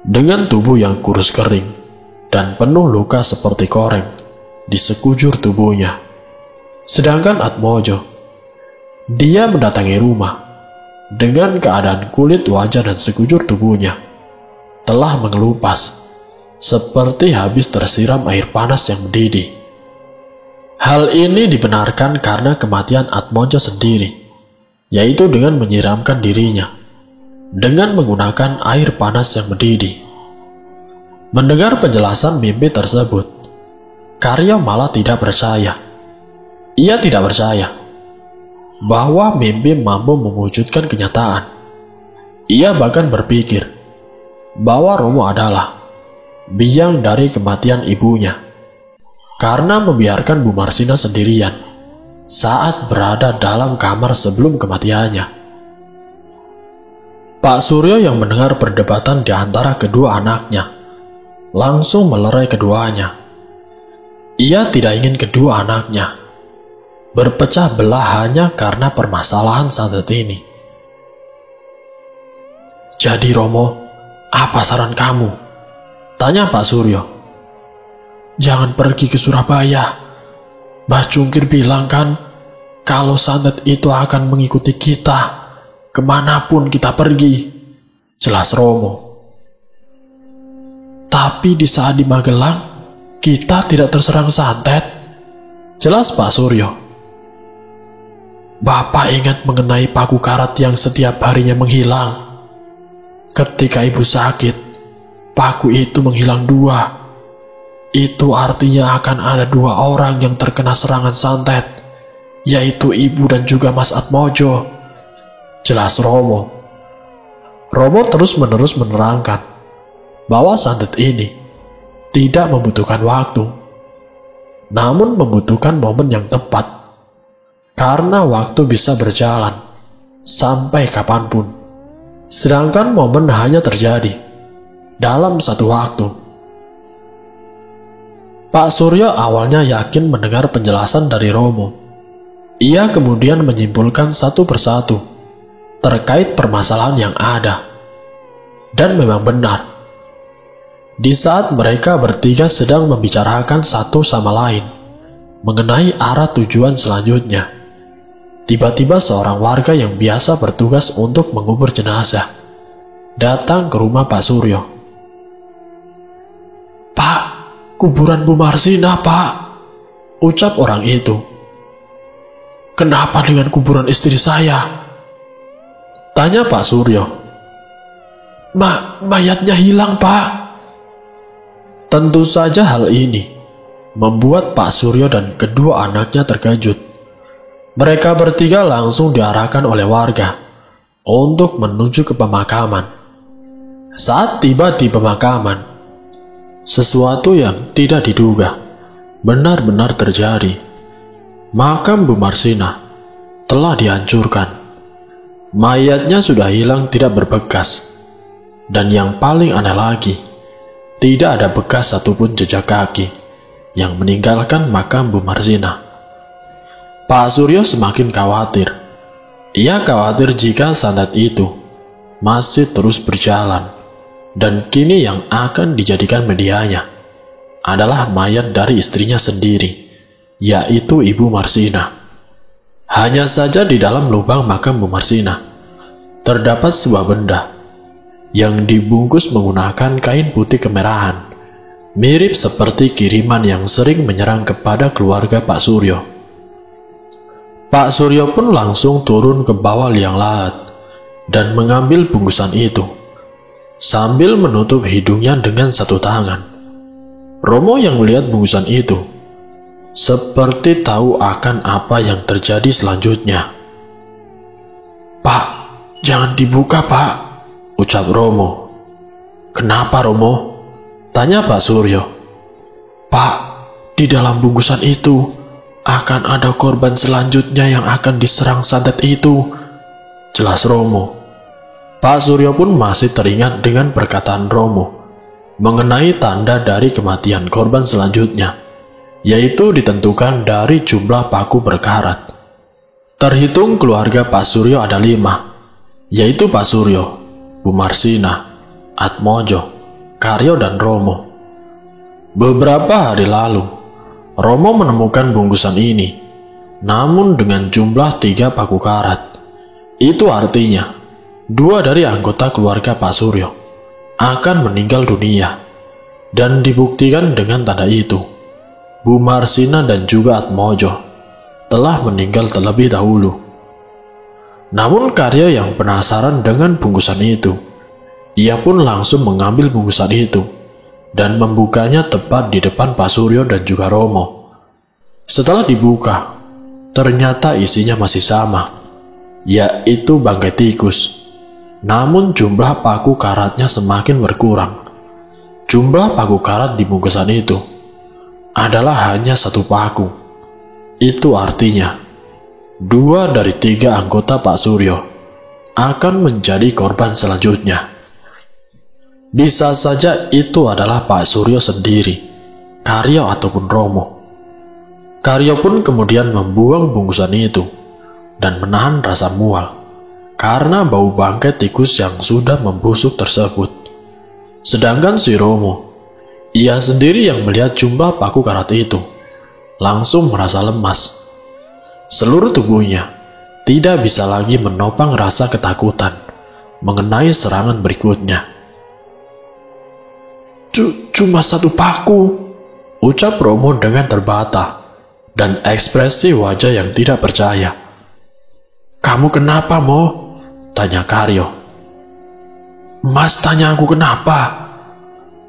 dengan tubuh yang kurus kering dan penuh luka seperti koreng di sekujur tubuhnya. Sedangkan Atmojo, dia mendatangi rumah dengan keadaan kulit wajah dan sekujur tubuhnya telah mengelupas seperti habis tersiram air panas yang mendidih. Hal ini dibenarkan karena kematian Atmojo sendiri, yaitu dengan menyiramkan dirinya dengan menggunakan air panas yang mendidih. Mendengar penjelasan mimpi tersebut, Karyo malah tidak percaya. Ia tidak percaya bahwa mimpi mampu mewujudkan kenyataan. Ia bahkan berpikir bahwa Romo adalah biang dari kematian ibunya karena membiarkan Bu Marsina sendirian saat berada dalam kamar sebelum kematiannya. Pak Suryo yang mendengar perdebatan di antara kedua anaknya langsung melerai keduanya. Ia tidak ingin kedua anaknya berpecah belah hanya karena permasalahan santet ini. Jadi Romo, apa saran kamu? Tanya Pak Suryo. Jangan pergi ke Surabaya. Mbah Cungkir bilang kan, kalau santet itu akan mengikuti kita kemanapun kita pergi, jelas Romo. Tapi di saat di Magelang, kita tidak terserang santet, jelas Pak Suryo. Bapak ingat mengenai paku karat yang setiap harinya menghilang. Ketika ibu sakit, paku itu menghilang 2. Itu artinya akan ada 2 orang yang terkena serangan santet, yaitu ibu dan juga Mas Atmojo, jelas Romo. Romo terus-menerus menerangkan bahwa santet ini tidak membutuhkan waktu, namun membutuhkan momen yang tepat, karena waktu bisa berjalan sampai kapanpun, sedangkan momen hanya terjadi dalam satu waktu. Pak Suryo awalnya yakin mendengar penjelasan dari Romo. Ia kemudian menyimpulkan satu persatu terkait permasalahan yang ada. Dan memang benar, di saat mereka bertiga sedang membicarakan satu sama lain mengenai arah tujuan selanjutnya, tiba-tiba seorang warga yang biasa bertugas untuk mengubur jenazah datang ke rumah Pak Suryo. "Pak, kuburan Bu Marsina, Pak," ucap orang itu. "Kenapa dengan kuburan istri saya?" tanya Pak Suryo. Mayatnya hilang, Pak." Tentu saja hal ini membuat Pak Suryo dan kedua anaknya terkejut. Mereka bertiga langsung diarahkan oleh warga untuk menuju ke pemakaman. Saat tiba di pemakaman, sesuatu yang tidak diduga benar-benar terjadi. Makam Bu Marsina telah dihancurkan. Mayatnya sudah hilang tidak berbekas. Dan yang paling aneh lagi, tidak ada bekas satupun jejak kaki yang meninggalkan makam Bu Marsina. Pak Suryo semakin khawatir. Ia khawatir jika santet itu masih terus berjalan, dan kini yang akan dijadikan medianya adalah mayat dari istrinya sendiri, yaitu Ibu Marsina. Hanya saja di dalam lubang makam Bu Marsina terdapat sebuah benda yang dibungkus menggunakan kain putih kemerahan, mirip seperti kiriman yang sering menyerang kepada keluarga Pak Suryo. Pak Suryo pun langsung turun ke bawah liang lahat dan mengambil bungkusan itu, sambil menutup hidungnya dengan satu tangan. Romo yang melihat bungkusan itu seperti tahu akan apa yang terjadi selanjutnya. "Pak, jangan dibuka, Pak," ucap Romo. "Kenapa, Romo?" tanya Pak Suryo. "Pak, di dalam bungkusan itu akan ada korban selanjutnya yang akan diserang santet itu," jelas Romo. Pak Suryo pun masih teringat dengan perkataan Romo mengenai tanda dari kematian korban selanjutnya, yaitu ditentukan dari jumlah paku berkarat. Terhitung keluarga Pak Suryo ada 5, yaitu Pak Suryo, Bu Marsina, Atmojo, Karyo, dan Romo. Beberapa hari lalu, Romo menemukan bungkusan ini, namun dengan jumlah 3 paku karat. Itu artinya 2 dari anggota keluarga Pak Suryo akan meninggal dunia, dan dibuktikan dengan tanda itu Bu Marsina dan juga Atmojo telah meninggal terlebih dahulu. Namun Karyo yang penasaran dengan bungkusan itu, ia pun langsung mengambil bungkusan itu dan membukanya tepat di depan Pak Suryo dan juga Romo. Setelah dibuka, ternyata isinya masih sama, yaitu bangkai tikus. Namun jumlah paku karatnya semakin berkurang. Jumlah paku karat di bungkusan itu adalah hanya 1 paku. Itu artinya 2 dari 3 anggota Pak Suryo akan menjadi korban selanjutnya. Bisa saja itu adalah Pak Suryo sendiri, Karyo ataupun Romo. Karyo pun kemudian membuang bungkusan itu dan menahan rasa mual karena bau bangkai tikus yang sudah membusuk tersebut. Sedangkan si Romo, ia sendiri yang melihat jumlah paku karat itu, langsung merasa lemas. Seluruh tubuhnya tidak bisa lagi menopang rasa ketakutan mengenai serangan berikutnya. Cuma 1 paku," ucap Romo dengan terbata dan ekspresi wajah yang tidak percaya. "Kamu kenapa, Mo?" tanya Karyo. "Mas tanya aku kenapa?"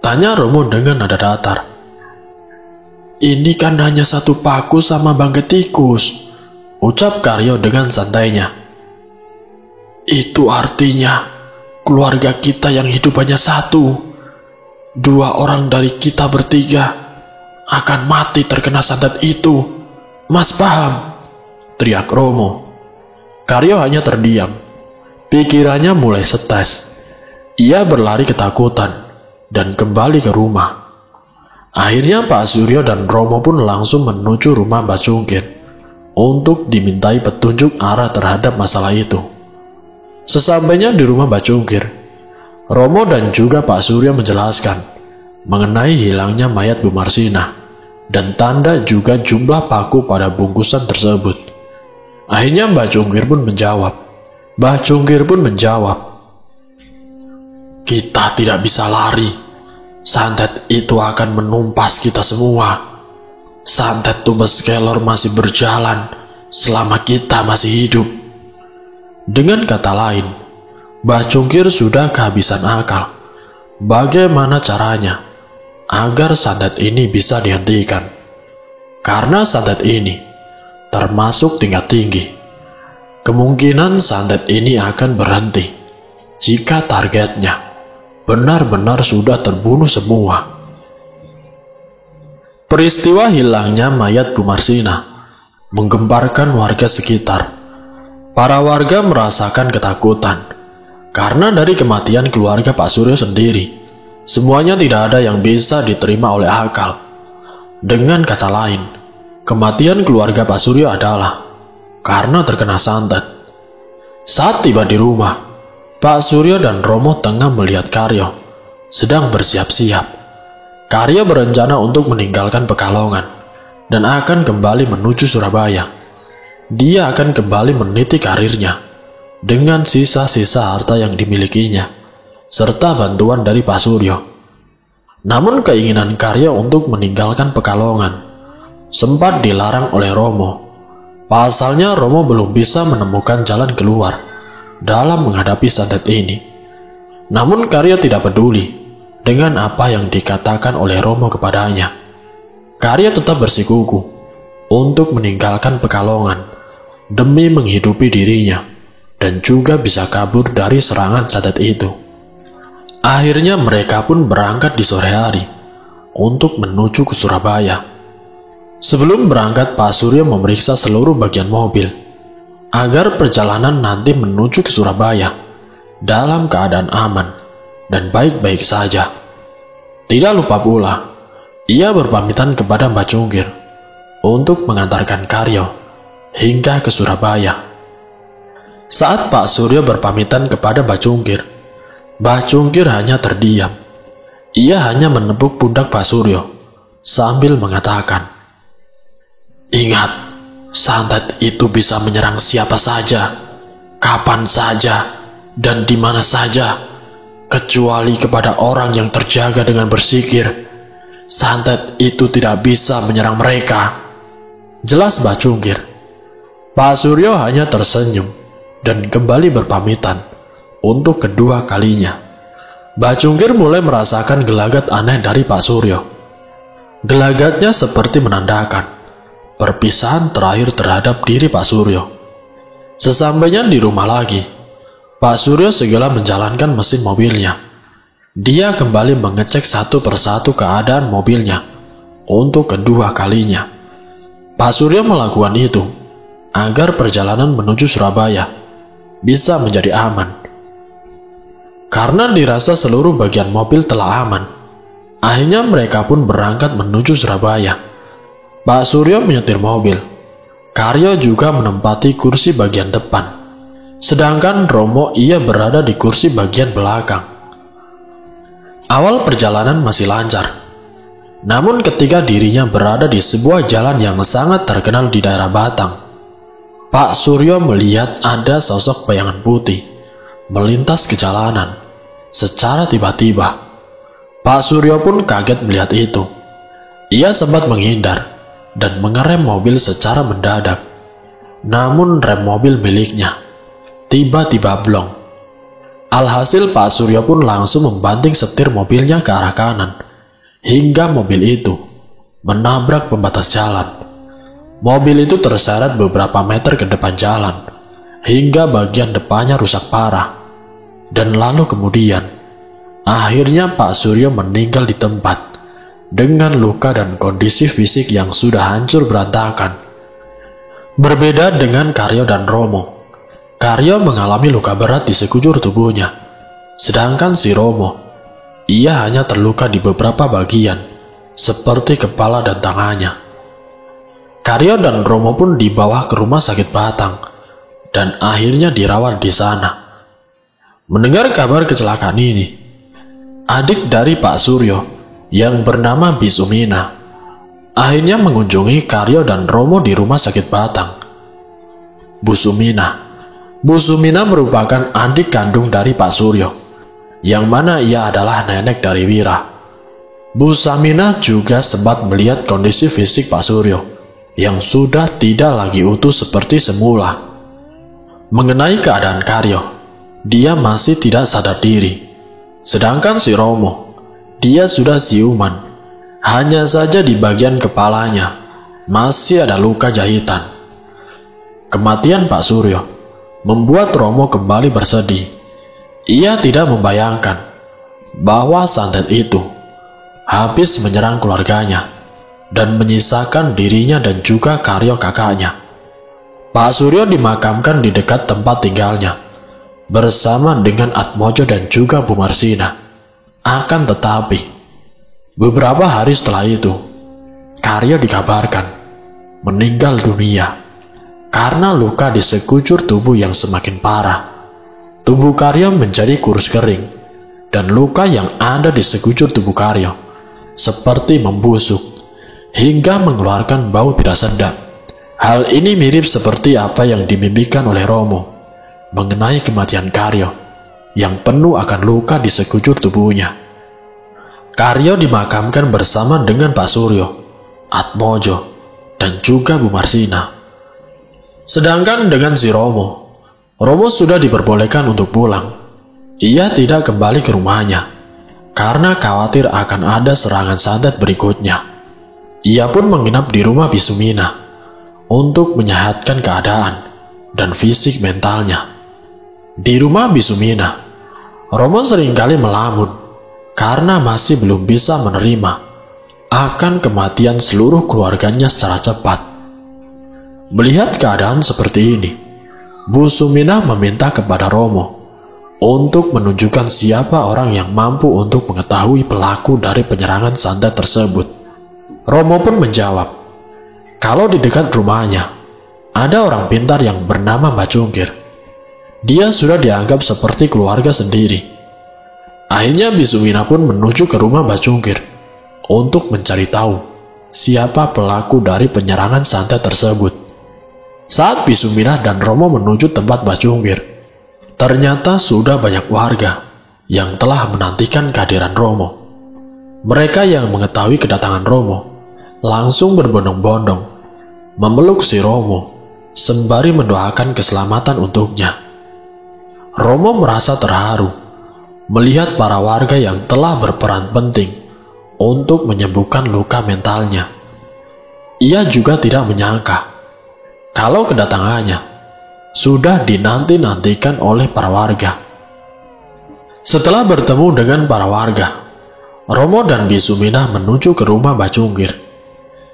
tanya Romo dengan nada datar. Ini kan hanya satu paku sama bangkai tikus, ucap Karyo dengan santainya. Itu artinya keluarga kita yang hidup hanya satu. 2 orang dari kita bertiga akan mati terkena santet itu. Mas paham? Teriak Romo. Karyo hanya terdiam. Pikirannya mulai stres. Ia berlari ketakutan dan kembali ke rumah. Akhirnya Pak Suryo dan Romo pun langsung menuju rumah Mbak Cungkir untuk dimintai petunjuk arah terhadap masalah itu. Sesampainya di rumah Mbak Cungkir, Romo dan juga Pak Suryo menjelaskan mengenai hilangnya mayat Bu Marsina dan tanda juga jumlah paku pada bungkusan tersebut. Akhirnya Mbak Cungkir pun menjawab, kita tidak bisa lari. Santet itu akan menumpas kita semua. Santet tumbes kelor masih berjalan selama kita masih hidup. Dengan kata lain, Mbah Cungkir sudah kehabisan akal. Bagaimana caranya agar santet ini bisa dihentikan? Karena santet ini termasuk tingkat tinggi. Kemungkinan santet ini akan berhenti jika targetnya benar-benar sudah terbunuh semua. Peristiwa hilangnya mayat Bu Marsina menggemparkan warga sekitar. Para warga merasakan ketakutan karena dari kematian keluarga Pak Suryo sendiri, semuanya tidak ada yang bisa diterima oleh akal. Dengan kata lain, kematian keluarga Pak Suryo adalah karena terkena santet. Saat tiba di rumah, Pak Suryo dan Romo tengah melihat Karyo sedang bersiap-siap. Karyo berencana untuk meninggalkan Pekalongan dan akan kembali menuju Surabaya. Dia akan kembali meniti karirnya dengan sisa-sisa harta yang dimilikinya, serta bantuan dari Pak Suryo. Namun keinginan Karyo untuk meninggalkan Pekalongan sempat dilarang oleh Romo. Pasalnya Romo belum bisa menemukan jalan keluar dalam menghadapi santet ini. Namun Karyo tidak peduli dengan apa yang dikatakan oleh Romo kepadanya. Karyo tetap bersikukuh untuk meninggalkan Pekalongan demi menghidupi dirinya dan juga bisa kabur dari serangan santet itu. Akhirnya mereka pun berangkat di sore hari untuk menuju ke Surabaya. Sebelum berangkat, Pak Suryo memeriksa seluruh bagian mobil agar perjalanan nanti menuju ke Surabaya dalam keadaan aman dan baik-baik saja. Tidak lupa pula, ia berpamitan kepada Mbak Cungkir untuk mengantarkan Karyo hingga ke Surabaya. Saat Pak Suryo berpamitan kepada Mbak Cungkir hanya terdiam. Ia hanya menepuk pundak Pak Suryo sambil mengatakan, "Ingat, santet itu bisa menyerang siapa saja, kapan saja, dan di mana saja, kecuali kepada orang yang terjaga dengan berzikir. Santet itu tidak bisa menyerang mereka." Jelas Mbak Cungkir. Pak Suryo hanya tersenyum dan kembali berpamitan untuk kedua kalinya. Mbak Cungkir mulai merasakan gelagat aneh dari Pak Suryo. Gelagatnya seperti menandakan perpisahan terakhir terhadap diri Pak Suryo. Sesampainya di rumah lagi, Pak Suryo segera menjalankan mesin mobilnya. Dia kembali mengecek satu persatu keadaan mobilnya untuk kedua kalinya. Pak Suryo melakukan itu agar perjalanan menuju Surabaya bisa menjadi aman. Karena dirasa seluruh bagian mobil telah aman, akhirnya mereka pun berangkat menuju Surabaya. Pak Suryo menyetir mobil. Karyo juga menempati kursi bagian depan, sedangkan Romo ia berada di kursi bagian belakang. Awal perjalanan masih lancar, namun ketika dirinya berada di sebuah jalan yang sangat terkenal di daerah Batang, Pak Suryo melihat ada sosok bayangan putih melintas ke jalanan secara tiba-tiba. Pak Suryo pun kaget melihat itu. Ia sempat menghindar dan mengerem mobil secara mendadak. Namun rem mobil miliknya tiba-tiba blong. Alhasil Pak Suryo pun langsung membanting setir mobilnya ke arah kanan hingga mobil itu menabrak pembatas jalan. Mobil itu terseret beberapa meter ke depan jalan, hingga bagian depannya rusak parah. Dan lalu kemudian, akhirnya Pak Suryo meninggal di tempat, dengan luka dan kondisi fisik yang sudah hancur berantakan. Berbeda dengan Karyo dan Romo, Karyo mengalami luka berat di sekujur tubuhnya, sedangkan si Romo, ia hanya terluka di beberapa bagian, seperti kepala dan tangannya. Karyo dan Romo pun dibawa ke rumah sakit Batang, dan akhirnya dirawat di sana. Mendengar kabar kecelakaan ini, adik dari Pak Suryo yang bernama Bisumina akhirnya mengunjungi Karyo dan Romo di rumah sakit Batang. Bu Sumina merupakan adik kandung dari Pak Suryo, yang mana ia adalah nenek dari Wira. Bu Samina juga sempat melihat kondisi fisik Pak Suryo yang sudah tidak lagi utuh seperti semula. Mengenai keadaan Karyo, dia masih tidak sadar diri. Sedangkan si Romo, dia sudah siuman. Hanya saja di bagian kepalanya masih ada luka jahitan. Kematian Pak Suryo membuat Romo kembali bersedih. Ia tidak membayangkan bahwa santet itu habis menyerang keluarganya dan menyisakan dirinya dan juga Karyo kakaknya. Pak Suryo dimakamkan di dekat tempat tinggalnya bersama dengan Atmojo dan juga Bu Marsina. Akan tetapi, beberapa hari setelah itu, Karyo dikabarkan meninggal dunia karena luka di sekujur tubuh yang semakin parah. Tubuh Karyo menjadi kurus kering, dan luka yang ada di sekujur tubuh Karyo seperti membusuk hingga mengeluarkan bau tidak sedap. Hal ini mirip seperti apa yang dimimpikan oleh Romo mengenai kematian Karyo yang penuh akan luka di sekujur tubuhnya. Karyo dimakamkan bersama dengan Pak Suryo, Atmojo, dan juga Bu Marsina. Sedangkan dengan si Romo sudah diperbolehkan untuk pulang. Ia tidak kembali ke rumahnya karena khawatir akan ada serangan santet berikutnya. Ia pun menginap di rumah Bisumina untuk menyehatkan keadaan dan fisik mentalnya. Di rumah Bisumina, Romo seringkali melamun karena masih belum bisa menerima akan kematian seluruh keluarganya secara cepat. Melihat keadaan seperti ini, Bu Sumina meminta kepada Romo untuk menunjukkan siapa orang yang mampu untuk mengetahui pelaku dari penyerangan santet tersebut. Romo pun menjawab, kalau di dekat rumahnya ada orang pintar yang bernama Mbak Cungkir. Dia sudah dianggap seperti keluarga sendiri. Akhirnya Bisumina pun menuju ke rumah Mbak Cungkir untuk mencari tahu siapa pelaku dari penyerangan santet tersebut. Saat Bisumina dan Romo menuju tempat Mbak Cungkir, ternyata sudah banyak warga yang telah menantikan kehadiran Romo. Mereka yang mengetahui kedatangan Romo langsung berbondong-bondong memeluk si Romo sembari mendoakan keselamatan untuknya. Romo merasa terharu melihat para warga yang telah berperan penting untuk menyembuhkan luka mentalnya. Ia juga tidak menyangka kalau kedatangannya sudah dinanti-nantikan oleh para warga. Setelah bertemu dengan para warga, Romo dan Bisumina menuju ke rumah Mbak Cungkir.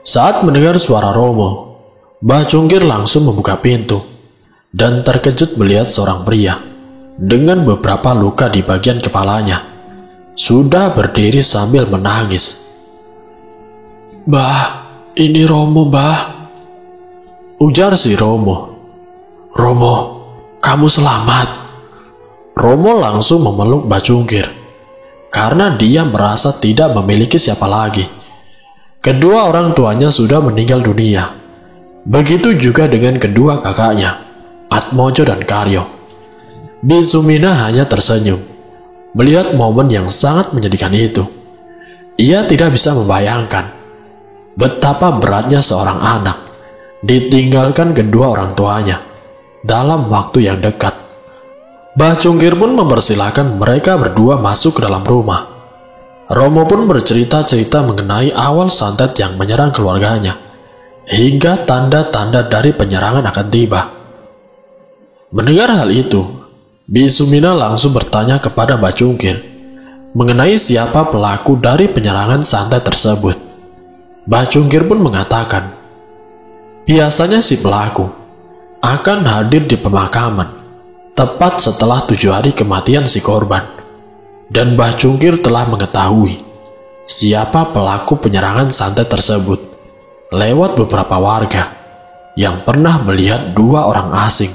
Saat mendengar suara Romo, Mbak Cungkir langsung membuka pintu dan terkejut melihat seorang pria dengan beberapa luka di bagian kepalanya sudah berdiri sambil menangis. "Mbah, ini Romo, Mbah," ujar si Romo. "Romo, kamu selamat." Romo langsung memeluk Mbak Cungkir karena dia merasa tidak memiliki siapa lagi. Kedua orang tuanya sudah meninggal dunia. Begitu juga dengan kedua kakaknya, Atmojo dan Karyo. Bisumina hanya tersenyum melihat momen yang sangat menyedihkan itu. Ia tidak bisa membayangkan betapa beratnya seorang anak ditinggalkan kedua orang tuanya dalam waktu yang dekat. Mbah Cungkir pun mempersilahkan mereka berdua masuk ke dalam rumah. Romo pun bercerita-cerita mengenai awal santet yang menyerang keluarganya, hingga tanda-tanda dari penyerangan akan tiba. Mendengar hal itu, Bisumina langsung bertanya kepada Mbak Cungkir mengenai siapa pelaku dari penyerangan santet tersebut. Mbak Cungkir pun mengatakan, biasanya si pelaku akan hadir di pemakaman tepat setelah 7 hari kematian si korban. Dan Mbah Cungkir telah mengetahui siapa pelaku penyerangan santet tersebut lewat beberapa warga yang pernah melihat 2 orang asing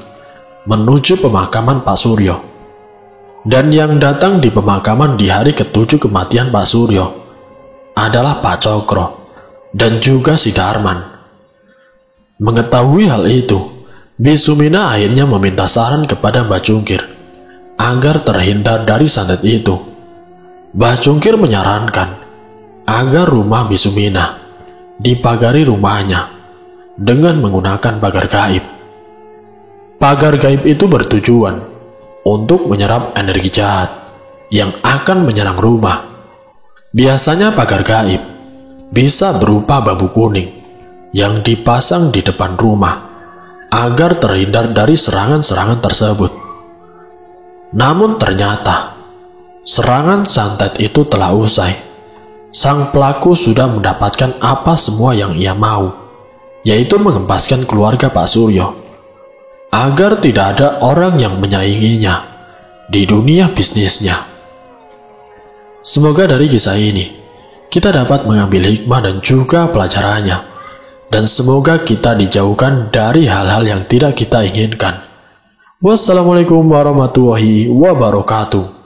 menuju pemakaman Pak Suryo. Dan yang datang di pemakaman di hari ke-7 kematian Pak Suryo adalah Pak Cokro dan juga si Darman. Mengetahui hal itu, Bisumina akhirnya meminta saran kepada Mbah Cungkir agar terhindar dari santet itu. Mbah Cungkir menyarankan agar rumah Bisumina dipagari rumahnya dengan menggunakan pagar gaib. Pagar gaib itu bertujuan untuk menyerap energi jahat yang akan menyerang rumah. Biasanya pagar gaib bisa berupa bambu kuning yang dipasang di depan rumah agar terhindar dari serangan-serangan tersebut. Namun ternyata serangan santet itu telah usai. Sang pelaku sudah mendapatkan apa semua yang ia mau, yaitu mengempaskan keluarga Pak Suryo agar tidak ada orang yang menyainginya di dunia bisnisnya. Semoga dari kisah ini kita dapat mengambil hikmah dan juga pelajarannya, dan semoga kita dijauhkan dari hal-hal yang tidak kita inginkan. Wassalamualaikum warahmatullahi wabarakatuh.